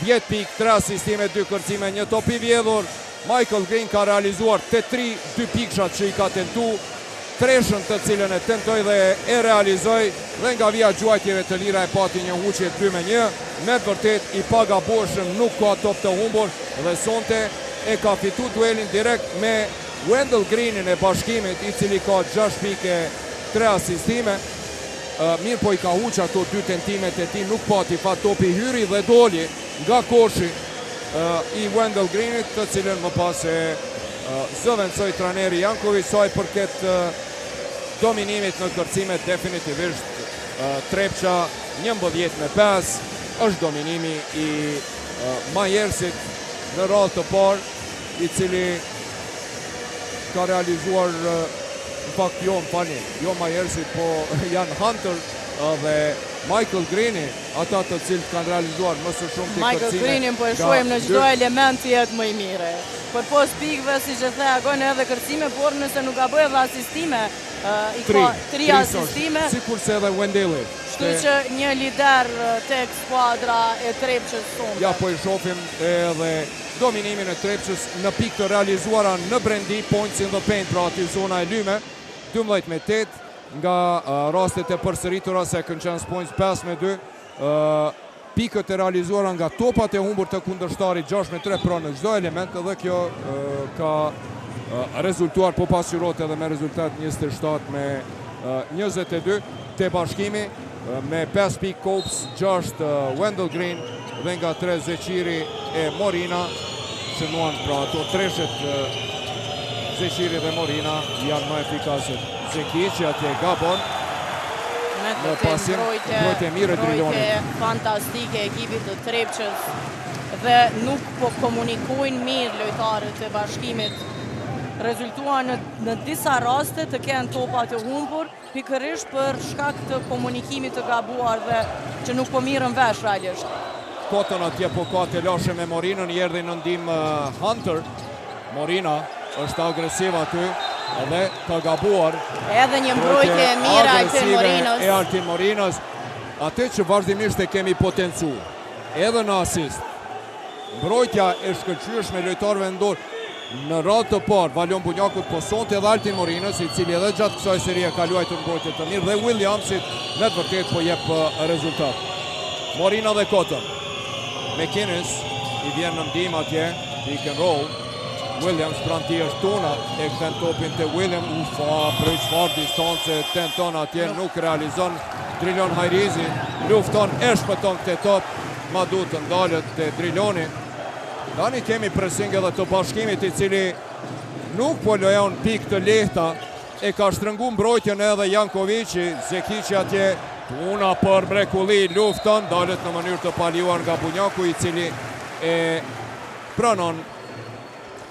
10 pikë, 3 asistime, 2 kërcime, 1 top i vjedhur. Michael Green ka realizuar te 2 pikshat që i ka tentu treshën të cilën e tentoj dhe e realizoj dhe nga vija gjuajtjeve të lira e pati një huqje 2-1. Me vërtet i pagabueshëm, nuk ka top të humbur dhe sonte e ka fitu duelin direkt me Wendell Greenin e Bashkimit, i cili ka 6 pike 3 asistime. Mirë po i ka huq ato 2 tentimet e ti, nuk pati fa topi hyri dhe doli nga koshi i Wendell Greenit, të cilën më pas e zëvendësoj trajneri Janković. Sa i përket dominimit në kërcimet, definitivisht Trepça 11-5 është dominimi i Majersit në radhë të parë, i cili ka realizuar në fakt jo Majersit, po janë Hunter dhe Michael Greeni, ata të cilët kanë realizuar më së shumti kërcime. Michael Greenin po e shohim në çdo element jetë më i mire. Për pos pikëve, si që the, agojnë edhe kërcime, por nëse nuk ka bëj edhe asistime, i ka 3 asistime. Sikurse edhe Wendelli. Kështu që një lider tek skuadra e Trepçës sonte. Ja, po i shohim edhe dominimin e Trepçës në pikë të realizuara në brendi, points in the paint, pra aty zona e lyme, 12-8, nga rastet e përsëritura, second chance points 5-2, pikët e realizuara nga topat e humbur të kundërshtarit 6-3, pra në çdo element, edhe kjo ka rezultuar, po pasqyrohet edhe me rezultat 27-22 te Bashkimi, me 5 pikë Kopës, 6 Wendell Green dhe nga 3 Zeqiri e Morina, shënuan pra ato treshet Zeqiri dhe Morina janë më efikase. Zeki që atje gabon në pasim, mbrojtje mirë e Driloni. Fantastike ekipit të Trepçës dhe nuk po komunikojnë mirë lojtarët e Bashkimit. Rezultuan në disa raste të kenë topa të humbur, pikërisht për shkak të komunikimit të gabuar dhe që nuk po mirën vesh realisht. Kotën atje po ka të lashe me Morinën, i erdhi në ndim Hunter. Morina është agresiv aty edhe ka gabuar. Edhe një mbrojtje e mira e Altin Morinës. Atë që vazhdimisht e kemi potencu, edhe në asist. Mbrojtja e shkëlqyeshme lojtarëve ndorë. Në radhë të parë, Valion Bunjakut po sonte edhe Altin Morinës, i cili edhe gjatë kësaj serie ka luajtur mbrojtje të mirë, dhe Williamsit me të vërtet po jep rezultat. Morina dhe Kotën. McInnes i vjen në ndim atje, pick and roll. Williams pranti është tona, e këtën topin të William, prej çfarë distance tenton atje, nuk realizon. Drilon Hajrizi, lufton, e shpëton këtë top, ma du të ndalët të Driloni. Tani kemi pressing edhe të Bashkimit, i cili nuk po lojon pikë të lehta, e ka shtrëngu mbrojtjen edhe Jankovići. Zekici atje, puna për mrekulli, lufton, dalët në mënyrë të paljuar nga Bunjaku, i cili e pranon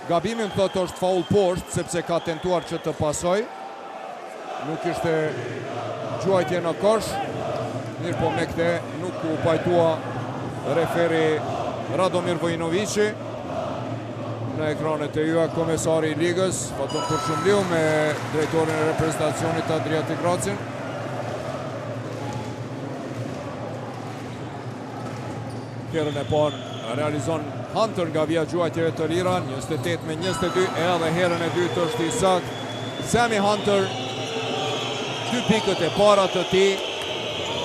gabimin, thot është faul poshtë, sepse ka tentuar që të pasoj. Nuk ishte gjuajtje në kosh, mirë po me këte nuk u pajtua referi Radomir Vojinovići. Në ekranet e jua komesari i ligës, fatën përshëmliu me drejtorin e reprezentacionit Adriatic Racin. Kjerën e parë realizon Hunter nga vija gjuajtjeve të lira, 28-22, edhe herën e dytë është i sakt. Sammy Hunter, 2 pikët e para të ti,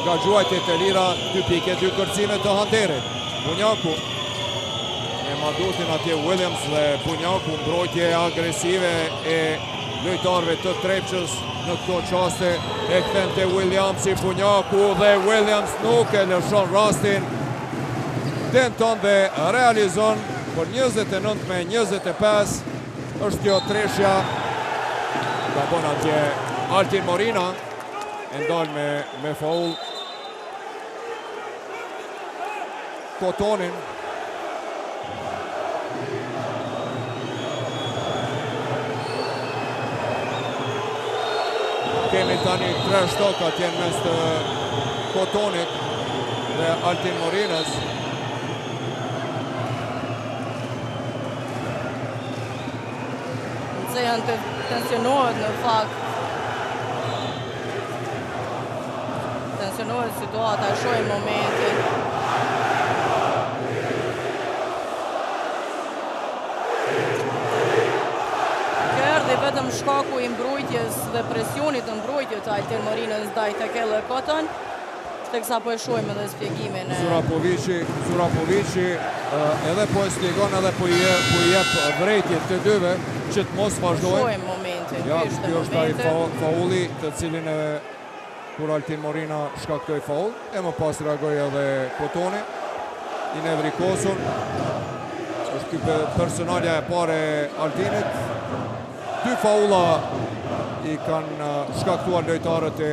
nga gjuajtjet e lira, 2 pike, 2 kërcime të Hunterit. Bunjaku, e madutin atje Williams dhe Bunjaku, mbrojtje agresive e lojtarëve të Trepçës në këto qaste, e këthen të Williamsi, Bunjaku dhe Williams nuk e lëshon rastin. Tenton dhe realizon për 29-25, është kjo treshja. Ka bon atje Altin Morina, e ndalë me faul Kotonin. Kemi tani 3 shtok atje në mes të Kotonit dhe Altin Morinës. Se janë të tensionohet në fakt. Tensionohet situata, shojë momentin. Kërdi vetëm shkaku i mbrojtjes dhe presionit të mbrojtjes të Altin Morinës ndaj Tekele Koton, teksa po e shohim edhe spjegimin e Zurapovici edhe po e spjegon edhe po i jep vrejtje të dyve që të mos vazhdojnë. Shohim momentin. Ja, kjo është ai fauli të cilin kur Altin Morina shkaktoi faul, e më pas reagoi edhe Kotoni i nevrikosun. Është ky personalja e parë e Altinit. 2 faula i kanë shkaktuar lojtarët e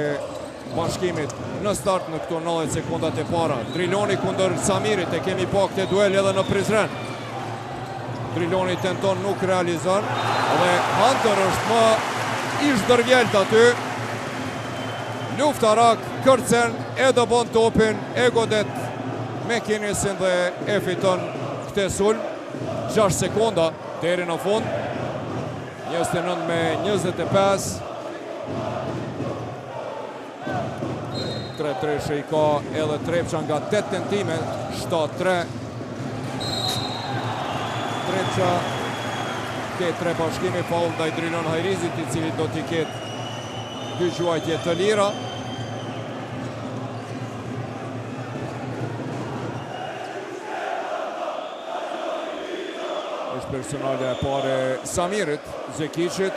Bashkimit në start në këto 90 sekundat e para. Driloni kundër Samirit, e kemi pa këtë duel edhe në Prizren. Driloni tenton, nuk realizon, dhe Hunter është më ish dërvjelt aty. Luftarak kërcen, e do bon topin, e godet McInnesin dhe e fiton këtë sulm. 6 sekunda deri në fund. 29-25. 3-3 i ka edhe Trepqa nga 8 tentime, 7-3. Trepqa ketë Bashkimi, faul ndaj Drilon Hajrizit, i cili do t'i ketë 2 gjuajtje të lira. Është personalja e pare Samirit, Zekicit.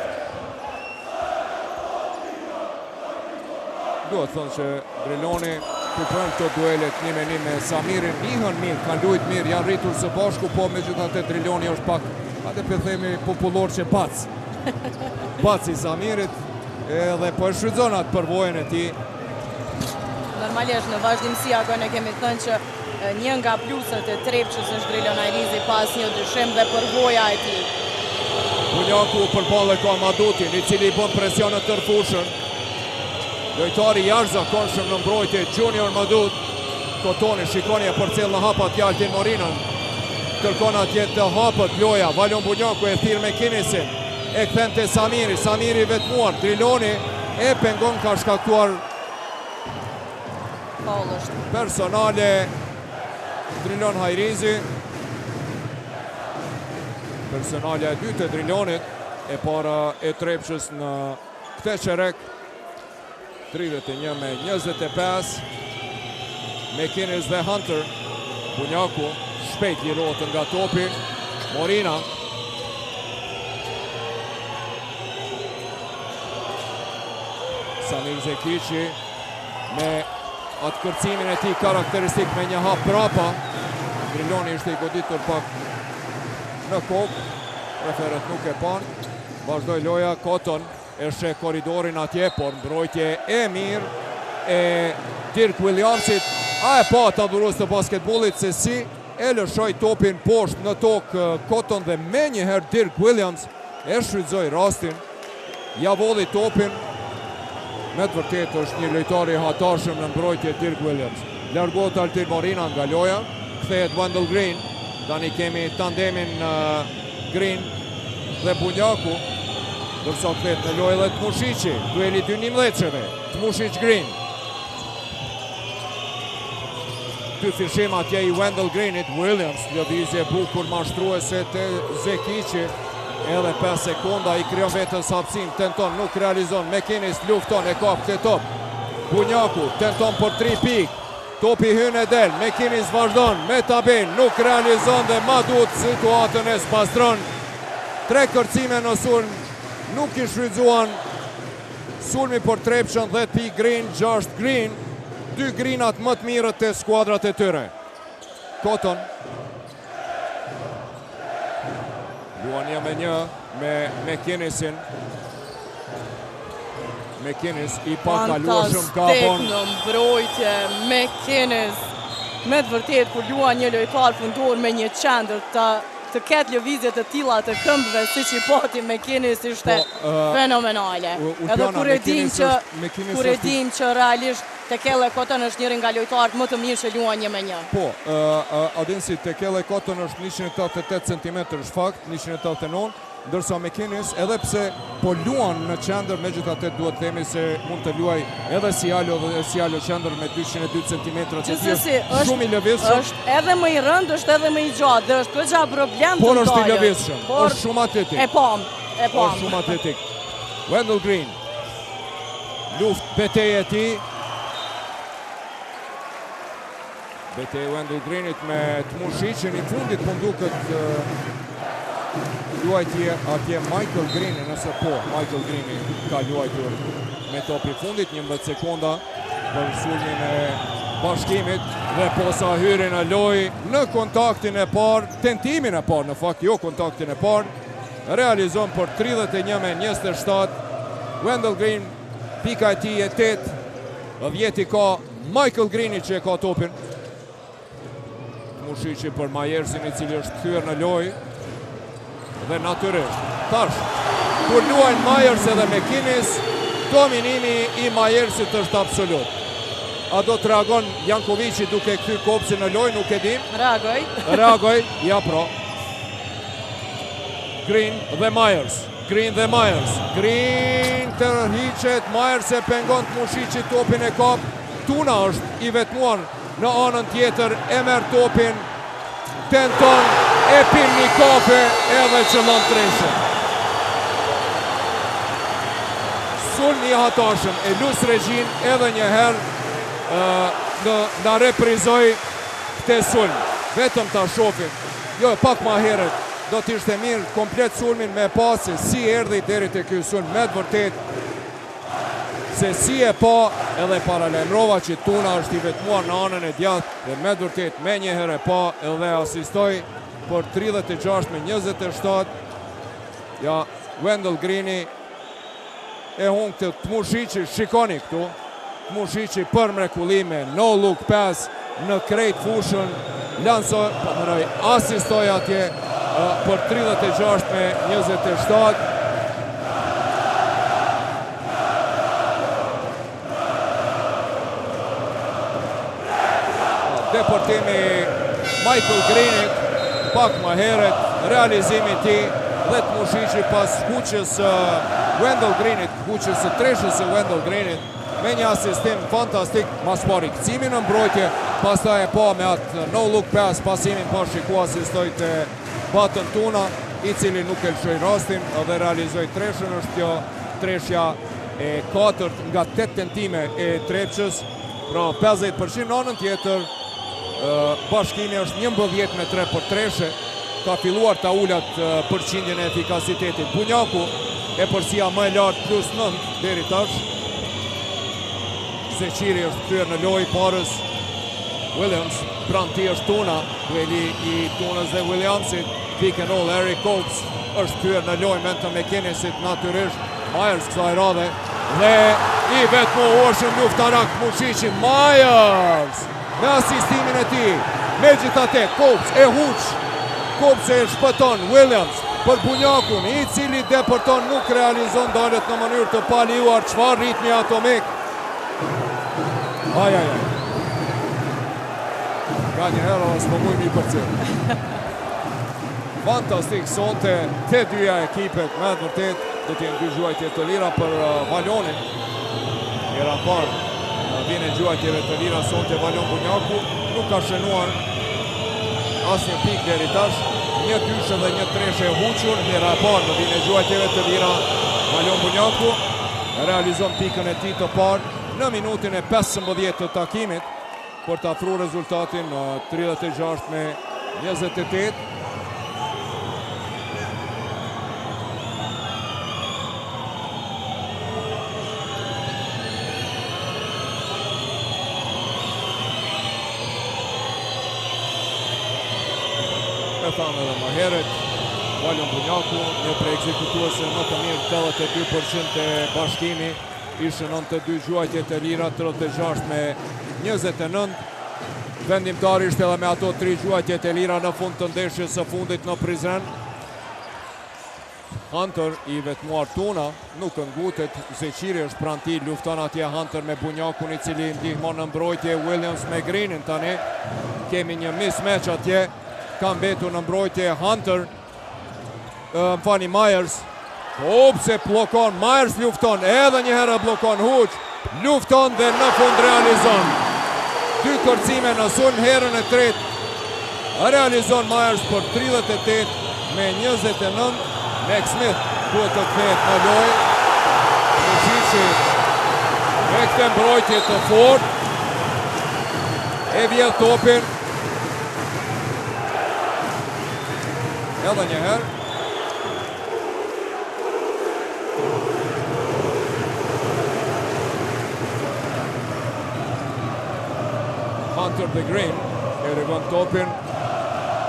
Duhet thënë që Driloni kupron këto duelet një me Samirin, njëhën mirë, kanë lujt mirë, janë rritur së bashku, po me gjithatë Driloni është pak, atë për themi popullor që bac i Samirit, edhe po e shfrytëzon atë përvojën e tij. Normalisht në vazhdimësi ago ne kemi thënë që një nga plusët e Trepqës është Drilon Hajrizi pas një dyshim dhe përvoja e tij. Bunjaku përballë ka Madutin, i cili bën presion në tërfushën. Lojtari jashtëzakonshëm në mbrojtje, Junior Madut. Kotoni shikoni e përcjell në hapat Altin Morinën. Kërkon atje të hapët loja, Valon Bunjaku e thirr McInnesin. E kthen te Samiri vetmuar, Driloni e pengon, ka shkaktuar personale Drilon Hajrizi. Personalja e dytë e Drilonit, e para e Trepqës në këtë çerek. 31-25. McInnes dhe Hunter. Bunjaku shpejt lirohet nga topi. Morina. Samir Zekici me atë kërcimin e tij karakteristik me një hap brapa. Driloni ishte i goditur pak në kokë. Referet nuk e pan. Vazhdoi loja, Koton e sheh korridorin atje, por mbrojtje e mirë e Dirk Williamsit. A e pa të adhurues të basketbollit se si e lëshoi topin poshtë në tokë Koton dhe me njëherë Dirk Williams e shfrytëzoi rastin. Ja volli topin. Me të vërtet është një lojtar i hatashëm në mbrojtje Dirk Williams. Largohet Altin Morina nga loja, kthehet Wendell Green. Tani kemi tandemin Green dhe Bunjaku. Dërsa kthehet në lojë dhe Tmushiqi, dueli 2 11-çeve, Tmushiq Green. 2 fishim atje i Wendell Greenit, Williams, lëvizje bukur mashtruese të Zekici, edhe 5 sekunda i krijon vetën hapësim, tenton, nuk realizon, McInnes lufton, e kap këtë top. Bunjaku tenton për 3 pikë, topi hyn e del, McInnes vazhdon me tabel, nuk realizon dhe Madut situatën e spastron. 3 kërcime në sulm, nuk i shfrytzuan. Sulmi për Trepqën, 10 pikë Green, 6 Green, 2 Greenat më të mirët të skuadrat e tyre. Koton luan 1-1 me McInnesin. McInnes i pakalueshëm ka bon. Fantastik në mbrojtje McInnes. Me të vërtet kur luan një lojtar fundor me një qendër të ketë lëvizje të tilla të këmbëve siç i pati McInnes ishte fenomenale. Edhe kur e dim që realisht Tekele Koton është njëri nga lojtarët më të mirë që luan 1-1. Po, Adinsi, Tekele Koton është 188 cm shfakt, 189, ndërsa McInnes, edhe pse po luan në qendër, megjithatë duhet të themi se mund të luaj edhe si alo dhe si alo qendër me 202 cm. Gjithsesi, shumë i lëvizshëm. Është edhe më i rënd, është edhe më i gjatë, dhe është goxha problem të por është i lëvizshëm, është shumë atletik. E pam. pam. Është shumë atletik. Wendell Green. Luft betejë e tij. Betejë Wendell Greenit me Tmushicin i fundit po duket luajtje atje Michael Greeni, nëse po, Michael Greeni ka luajtur me topi fundit, 11 sekonda për sulmin e Bashkimit dhe posa hyri në lojë në kontaktin e parë, tentimin e parë, në fakt jo kontaktin e parë, realizon për 31-27. Wendell Green, pika e tij e 8, 10 ka Michael Greeni që e ka topin. Mushici për Majersin i cili është kthyer në lojë dhe natyrisht tash kur luajnë Majers edhe McInnes, dominimi i Majersit është absolut. A do të reagon Jankovici duke kthy kopsin në lojë, nuk e dim. Reagoj, ja pro. Green dhe Majers. Green tërhiqet, Majers e pengon të Mushici topin e kap. Tuna është i vetmuar në anën tjetër, e merr topin, tenton, e pin një kafe edhe qëllon treshe. Sulm i hatashëm e Lus Regjin edhe një herë na reprizoj këte sulm. Vetëm ta shohim. Jo, pak ma herët do t'ishte mirë komplet sulmin me pasi si erdhi deri te ky sulm me të vërtet se si e pa edhe paralajmërova që Tuna është i vetmuar në anën e djathtë dhe me të vërtet me një herë e pa edhe asistoi për 36-27. Ja, Wendell Greeni e humbë të Tmushici, shikoni këtu. Tmushici për mrekullime, no look pass në krejt fushën, asistoi atje për 36-27. Deportimi Michael Greenit, pak më herët, realizimi ti dhe Tmushici pas huqës Wendell Greenit, huqës së treshës së Wendell Greenit, me një asistim fantastik, mas pari këcimin në mbrojtje, pas ta e pa me atë no look pass, pasimin pa shiku asistoj të Batën Tuna, i cili nuk e lëshoj rastin dhe realizoj treshën. Është kjo treshja e 4 nga 8 tentime e Trepqës, pra 50% në anën tjetër. Bashkimi është 11 me 3 për treshe, ka filluar ta ulat përqindjen e efikasitetit. Bunjaku e përsia më e lartë plus 9 deri tash. Zeqiri është kthyer në lojë parës Williams, pranti është Tuna, dueli i Tunës dhe Williamsit, pick and roll, Eric Copes është kthyer në lojë me të McInnesit natyrisht, Myers kësaj radhe dhe i vetmuarshëm luftarak Mushici, Myers me asistimin e tij. Megjithatë Copes e huq, Copes e shpëton Williams për Bunjakun, i cili deporton, nuk realizon, dalet në mënyrë të paliuar, çfarë ritmi atomik. Aj. Ka një herë o s'po mujmë i përcil. Fantastik sonte të dyja ekipet, me të vërtet do t'jenë dy gjuajtje të lira për Valionin. Era parë, vjen gjuajtjeve të lira sonte Valion Bunjaku, nuk ka shënuar asnjë pikë deri tash, një dyshe dhe një treshe e huqur, era parë në vjen gjuajtjeve të lira Valion Bunjaku, realizon pikën e tij të parë në minutin e 15 të takimit për të afruar rezultatin 36-28. E thamë edhe më herët, Valion Bunjaku, një prej ekzekutuese më të mirë, 82% e Bashkimi, ishë 92 gjuajtje të lira, 36-29. Vendimtari ishte edhe me ato 3 gjuajtje të lira në fund të ndeshjes së fundit në Prizren. Hunter i vetmuar Tuna, nuk ngutet, Zeqiri është pranti, lufton atje Hunter me Bunjakun i cili ndihmon në mbrojtje Williams me Greenin tani. Kemi një mismatch atje, ka mbetur në mbrojtje Hunter, Myers. Opse blokon, Myers lufton, edhe një herë blokon Huq, lufton dhe në fund realizon. 2 kërcime në sulm, herën e tretë realizon Myers për 38-29. Max Smith duhet të kthehet në lojë. Mushici me këtë mbrojtje të fortë e vjedh topin. Edhe një herë. Hunter the Green e rivon topin.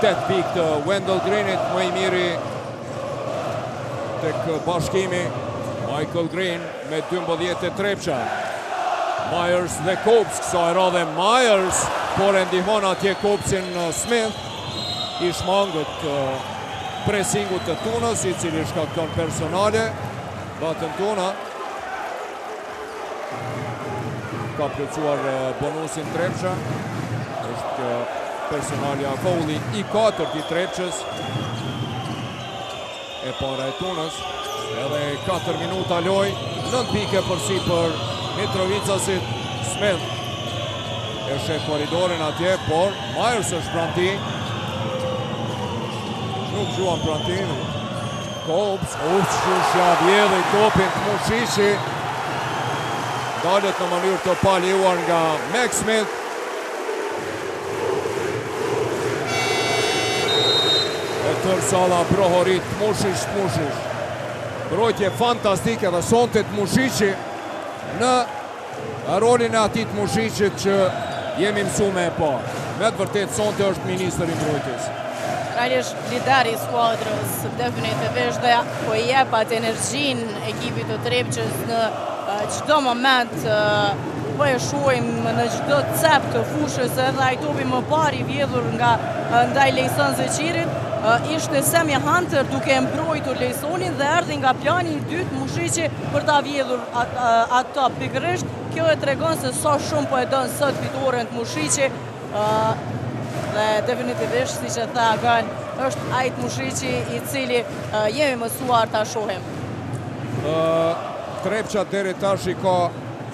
8 pikë të Wendell Greenit, më i miri tek bashkimi. Michael Green me 12 trepça. Myers dhe Copes, kësa e radhe Myers, por e ndihmon atje Copesin Smith. Ish mangët presingut të Tunës, i cili shkakton personale. Batën Tuna. Ka plëcuar bonusin trepça. Është personalja fauli i 4 i trepqës. E para e Tunës. Edhe 4 minuta loj. 9 pike përsi për Mitrovicasit. Smith e shet koridorin atje, por Myers është pranti. Nuk gjuan prantin. Copes, shushja vjedhe i topin të Mushici. Dalet në mënyrë të paljuar nga Max Smith. E tërsala prohorit Mushic. Mbrojtje fantastike dhe sonte të Mushici në rolin e atit Mushicit që jemi mësu me e parë. Me të vërtet sonte është ministër i mbrojtjes. Realisht lideri i skuadrës definitivisht dhe po i jep atë energjin ekipit të Trepqës në çdo moment, po e shohim në çdo cep të fushës, edhe ai topi më parë i vjedhur nga ndaj Lejson Zeqirit ishte Semi Hunter duke mbrojtur Lejsonin dhe erdhi nga plani i dytë Mushici për ta vjedhur ato pikërisht. Kjo e tregon se sa shumë po e don sot fitoren të Mushici. Dhe definitivisht, si që tha Gan, është ajt Mushici i cili jemi mësuar ta shohim. Trepqa deri tash i ka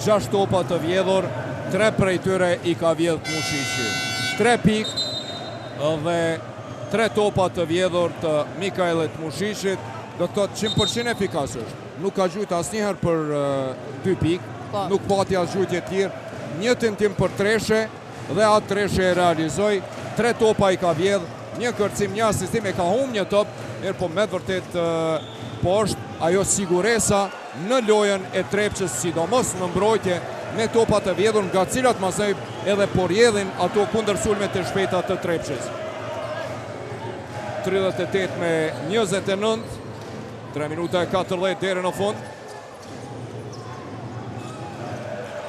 6 topa të vjedhur, 3 prej tyre i ka vjedhur Mushici. 3 pikë dhe 3 topa të vjedhur të Mikailit Mushicit, do të thotë 100% efikas është. Nuk ka gjujt asnjëherë për 2 pikë, nuk pati as gjujtje tjerë, një tentim për treshe dhe atë treshe e realizoi. 3 topa i ka vjedh, një kërcim, një asistim, e ka humbur një top, mirë po me vërtet po është ajo siguresa në lojën e Trepqës, sidomos në mbrojtje me topa të vjedhur, nga cilat masoj edhe porjedhin ato kundër sulmet e shpejta të Trepqës. 38 me 29, 3 minuta e 40 deri në fund.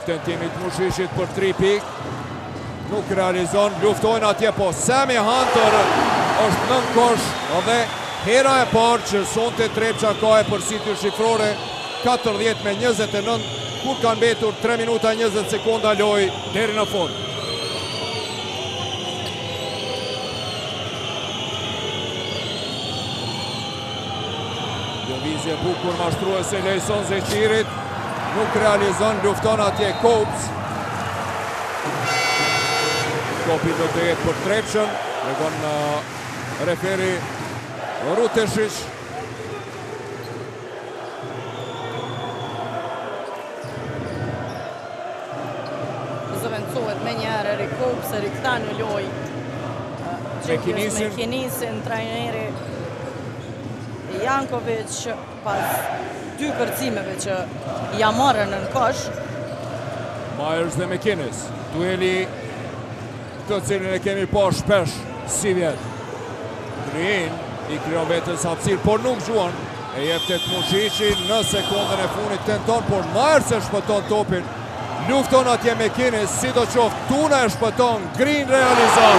Tentimit Mushicit për 3 pikë. Nuk realizon, luftojnë atje, po Semi Hunter është nën kosh dhe hera e parë që sonte Trepqa ka e përsitur shifrore 40 me 29, kur kanë mbetur 3 minuta 20 sekonda loj deri në fund. Lëvizje bukur mashtruese Lejson Zeqirit, nuk realizon, lufton atje Copes. Topi do të jetë për Trepqën, regon referi Ruteshish. Zëvendësohet me njëherë Erik Copes, rikëta në loj me Kinisin, trajneri Jankovic, pas 2 kërcimeve që ja marrën në kosh. Myers dhe McInnes, dueli të cilin e kemi pa shpesh si vjetë. Green i kryon vetës hapësirë, por nuk gjuan. E jep të Mushici në sekundën e funit tenton, por Myers e shpëton topin. Lufton atje McInnes, si do qoftë Tuna e shpëton, Green realizon.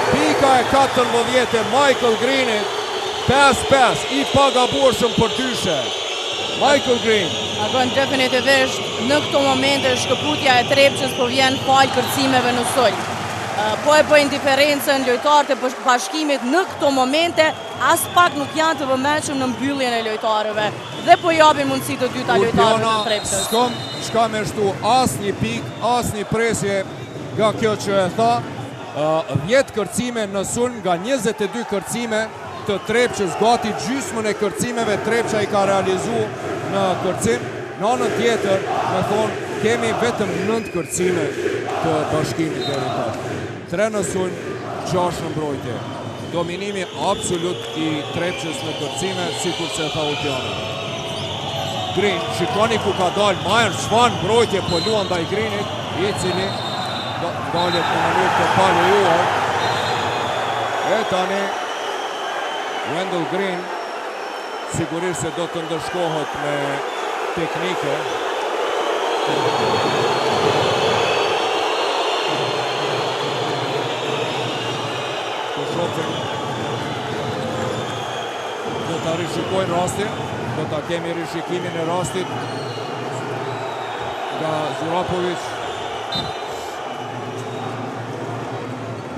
Pika e 14 e Michael Greenit, 5-5, i pagabueshëm për dyshe. Michael Green. Agon definitivisht në këto momente shkëputja e Trepqës po vjen falë kërcimeve në sulm. Po e bëjnë diferencën lojtarët e bashkimit në këto momente, as pak nuk janë të vëmendshëm në mbylljen e lojtarëve dhe po japin mundësi të dyta lojtarëve të Trepqës. S'kam e shtu as një pik, as një presje nga kjo që e tha. 10 kërcime në sulm nga 22 kërcime, të Trepçës, gati gjysmën e kërcimeve Trepça i ka realizu në kërcim. Në anën tjetër, me thonë, kemi vetëm 9 kërcime të Bashkimit deri tash. 3 në sulm, 6 në mbrojtje. Dominimi absolut i Trepçës në kërcime, sikur se tha Ulpiani. Green, shikoni ku ka dalë Myers, çfarë mbrojtje po luan ndaj Greenit, i cili dalet në mënyrë të palejuar. E tani Wendell Green sigurisht se do të ndërshkohet me teknike. Po shohim. Do ta rishikojnë rastin, do ta kemi rishikimin e rastit nga Zurapovic.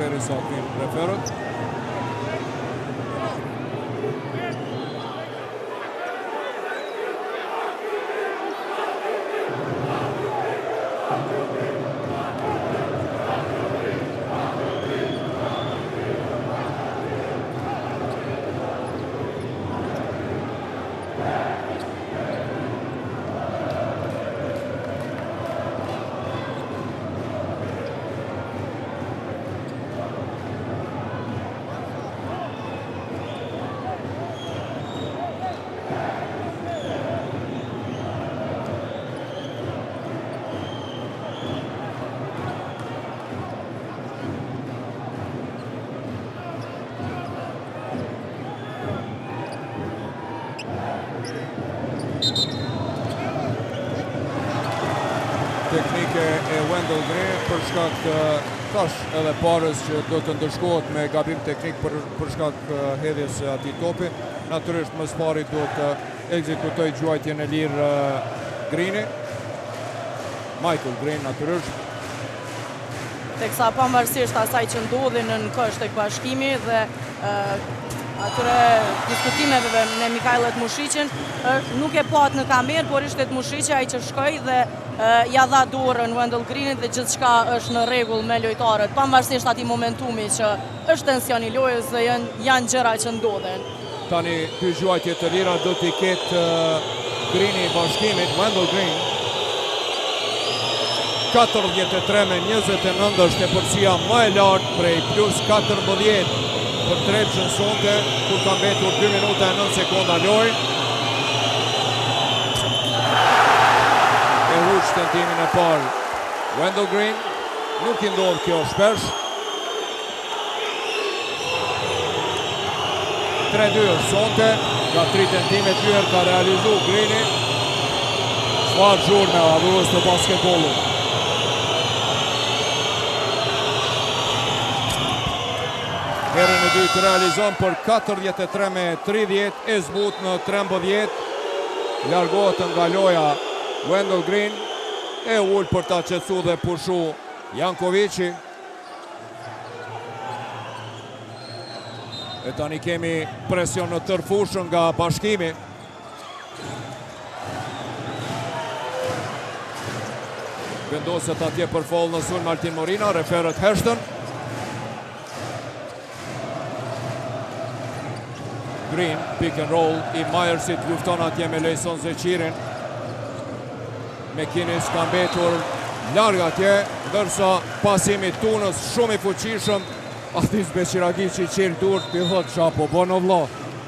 Derisa të referët. Teknike e Wendell Green për shkak tash edhe parës që do të ndërshkohet me gabim teknik për shkak hedhjes së atij topi. Natyrisht më së pari duhet të ekzekutoj gjuajtjen e lirë Greeni. Michael Green natyrisht. Teksa pavarësisht asaj që ndodhi në kësh tek Bashkimi dhe atyre diskutimeve me Mikajllet Mushiqin, nuk e pat në kamerë, por ishte Mushiqi ai që shkoi dhe ja dha dorën Wendell Greenit dhe gjithçka është në rregull me lojtarët, pavarësisht atij momentumi që është tension i lojës dhe janë gjëra që ndodhen. Tani dy gjuajtje të lira do t'i ketë Greeni i Bashkimit, Wendell Green. 43-29 është tepërsia më e lartë prej plus 14 për Trepçën sonte, kur ka mbetur 2 minuta e 9 sekonda lojë. E huq tentimin e parë Wendell Green, nuk i ndodh kjo shpesh. 3-2 është sonte, nga 3 tentime të lyher ka realizu Greeni. Çfarë zhurmë e adhurues të basketbollit. Herën e dytë realizon për 43-30, e zbut në 13, largohet nga loja Wendell Green, e ull për ta qetësu dhe pushu Jankovici. E tani kemi presion në tërfushën nga Bashkimi. Vendoset atje për foul në sulm Altin Morina, referët Heshton. Green, pick and roll i Myersit, lufton atje me Lejson Zeqirin. McInnes ka mbetur larg atje, ndërsa pasimi Tunës shumë i fuqishëm. Atis Beqiragici qirë dur, pillot shapo, bon o vla.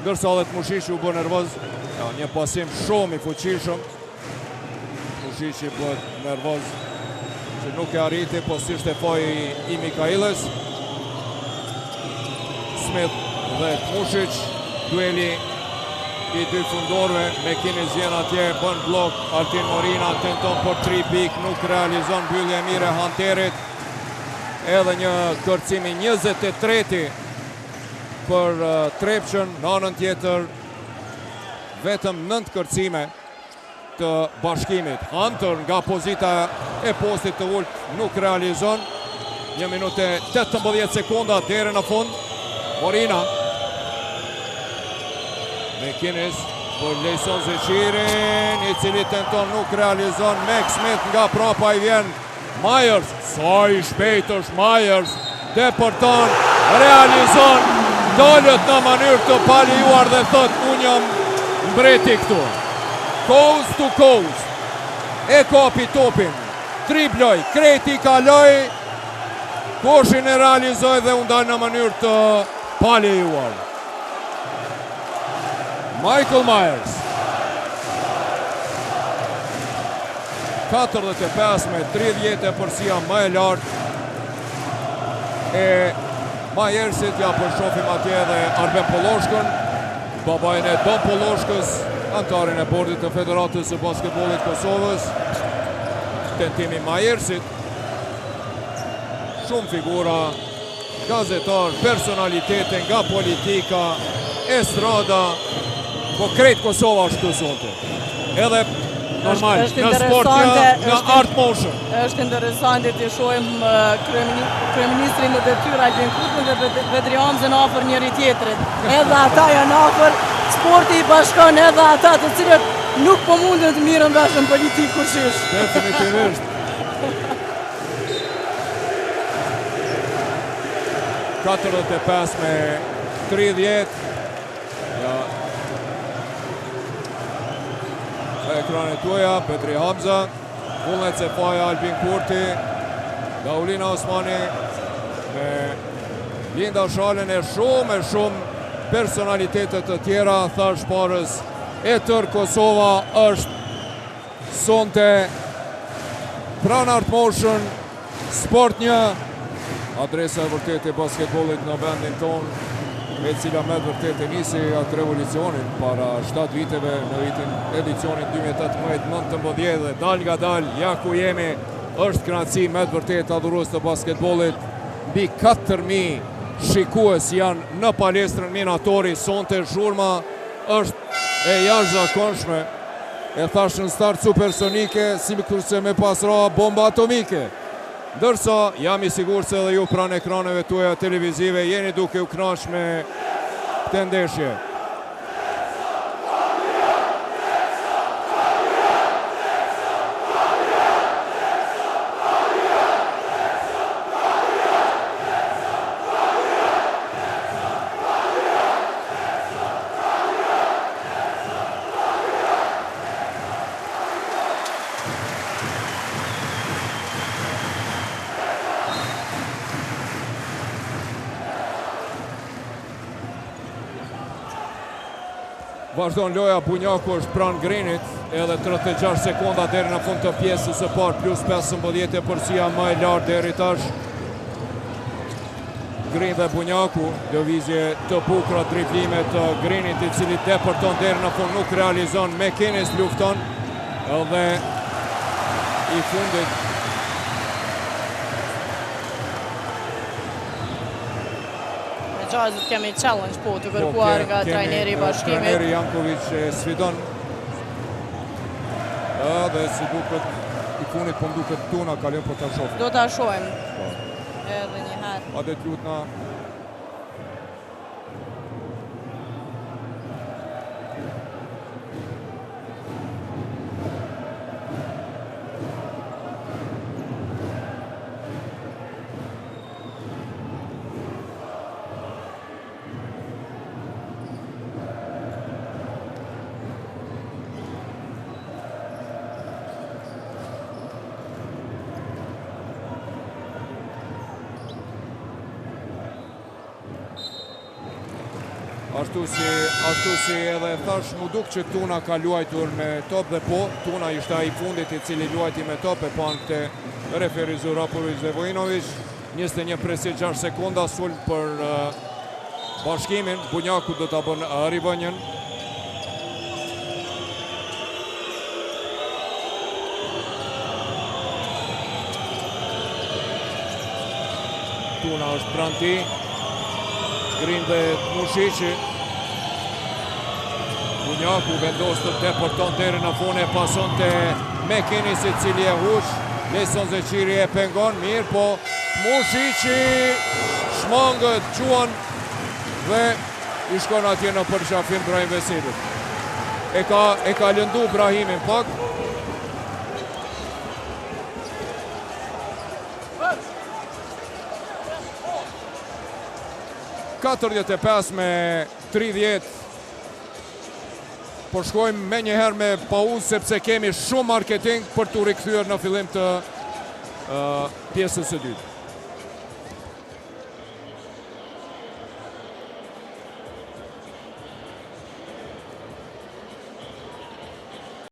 Ndërsa edhe të Mushiqi u bë nervoz. Ja, një pasim shumë i fuqishëm. Mushiqi bë nervoz që nuk e arriti, po si shtefoj i Mikajles. Smith dhe Mushiq. Dueli i dy fundorve, McInnes vjen atje, bën blok, Altin Morina tenton për 3 pik, nuk realizon mbyllje mire Hanterit. Edhe një kërcimi 23 për Trepçën, në anën tjetër vetëm 9 kërcime të Bashkimit. Hunter nga pozita e postit të ullt nuk realizon. 1 minutë 18 sekonda deri në fund. Morina. McInnes për Lejson Zeqirin, i cili tenton nuk realizon. Max Smith nga prapa i vjen. Myers, sa i shpejt është Myers, depërton, realizon dalët në mënyrë të paljuar dhe thot unë jam mbreti këtu. Coast to coast. E kapi topin. Triploj, kreti kaloj. Koshin e realizoj dhe unë dalë në mënyrë të paljuar. Michael Myers. 45 me 30 e përsia më e lartë e Myersit, ja përshofim atje dhe Arben Poloshkën, babajnë e Don Poloshkës, antarin e bordit të Federatës së Basketbollit Kosovës. Tentimi Myersit, shumë figura, gazetar, personalitete nga politika, estrada, po krejt Kosova është të sonte. Edhe normal, në sport nga art motion. Është interesante të shohim kryeministrin në detyrë Albin Kurtën dhe Vedri Hamzën afër njëri tjetrit. Edhe ata janë afër, sporti i bashkon edhe ata të cilët nuk po mundën të mirën vesh në politikë kurshish. Definitivisht. 45 me 30. Ja. Ekranet tuaja, Petri Hamza, vullnet se faja Albin Kurti, Daulina Osmani, me Linda Shalën e shumë personalitetet të tjera, thash parës, e tër Kosova është sonte pranë Art Motion, Sport 1, adresa e vërtet e basketbollit në vendin tonë, e cila me vërtet e nisi atë revolucionin para 7 viteve në edicionin 2018-19 dhe dal nga dal, ja ku jemi, është kënaqësi me vërtet adhurues të basketbollit. Mbi 4.000 shikues janë në palestrën minatori, sonte zhurma është e jashtëzakonshme. E thash në start supersonike, si kurse me pasra bomba atomike. Ndërsa, jam i sigur se dhe ju pranë ekraneve tuaja televizive jeni duke u kënaqur me këtë ndeshje. Vazhdon loja, Bunjaku është pranë Greenit, edhe 36 sekonda deri në fund të pjesës së parë, plus 15 e përsia më e lartë deri tash. Green dhe Bunjaku, lëvizje të bukura, driblime të Greenit, i cili depërton deri në fund, nuk realizon, McInnes lufton, edhe i fundit Gjazët kemi challenge po të kërkuar nga trajneri i bashkimit. Trajneri Jankovic e sfidon. Dhe si duket i funit po mduket Tuna kalon po ta shohim. Do ta shohim. Edhe një herë. Adet lutna. Ashtu si edhe thash mu duk që Tuna ka luajtur me top dhe po, Tuna ishte ai fundit i cili luajti me top e pan këtë referizu Rapovic dhe Vojinovic, 21:6 sekonda sulm për bashkimin, Bunjaku do të bën rivënjën. Tuna është pranë ti, Green dhe Mushiqi. Bunjaku vendos të depërton deri në fund e pason të McInnes i cili e huq, Leson Zeqiri e pengon, mirë po Mushiqi shmangët quan dhe i shkon atje në përqafim Brahim Veselit. E ka lëndu Brahimin pak. 45-30. Po shkojmë me njëherë me pauzë sepse kemi shumë marketing për të rikthyer në fillim të pjesës së dytë.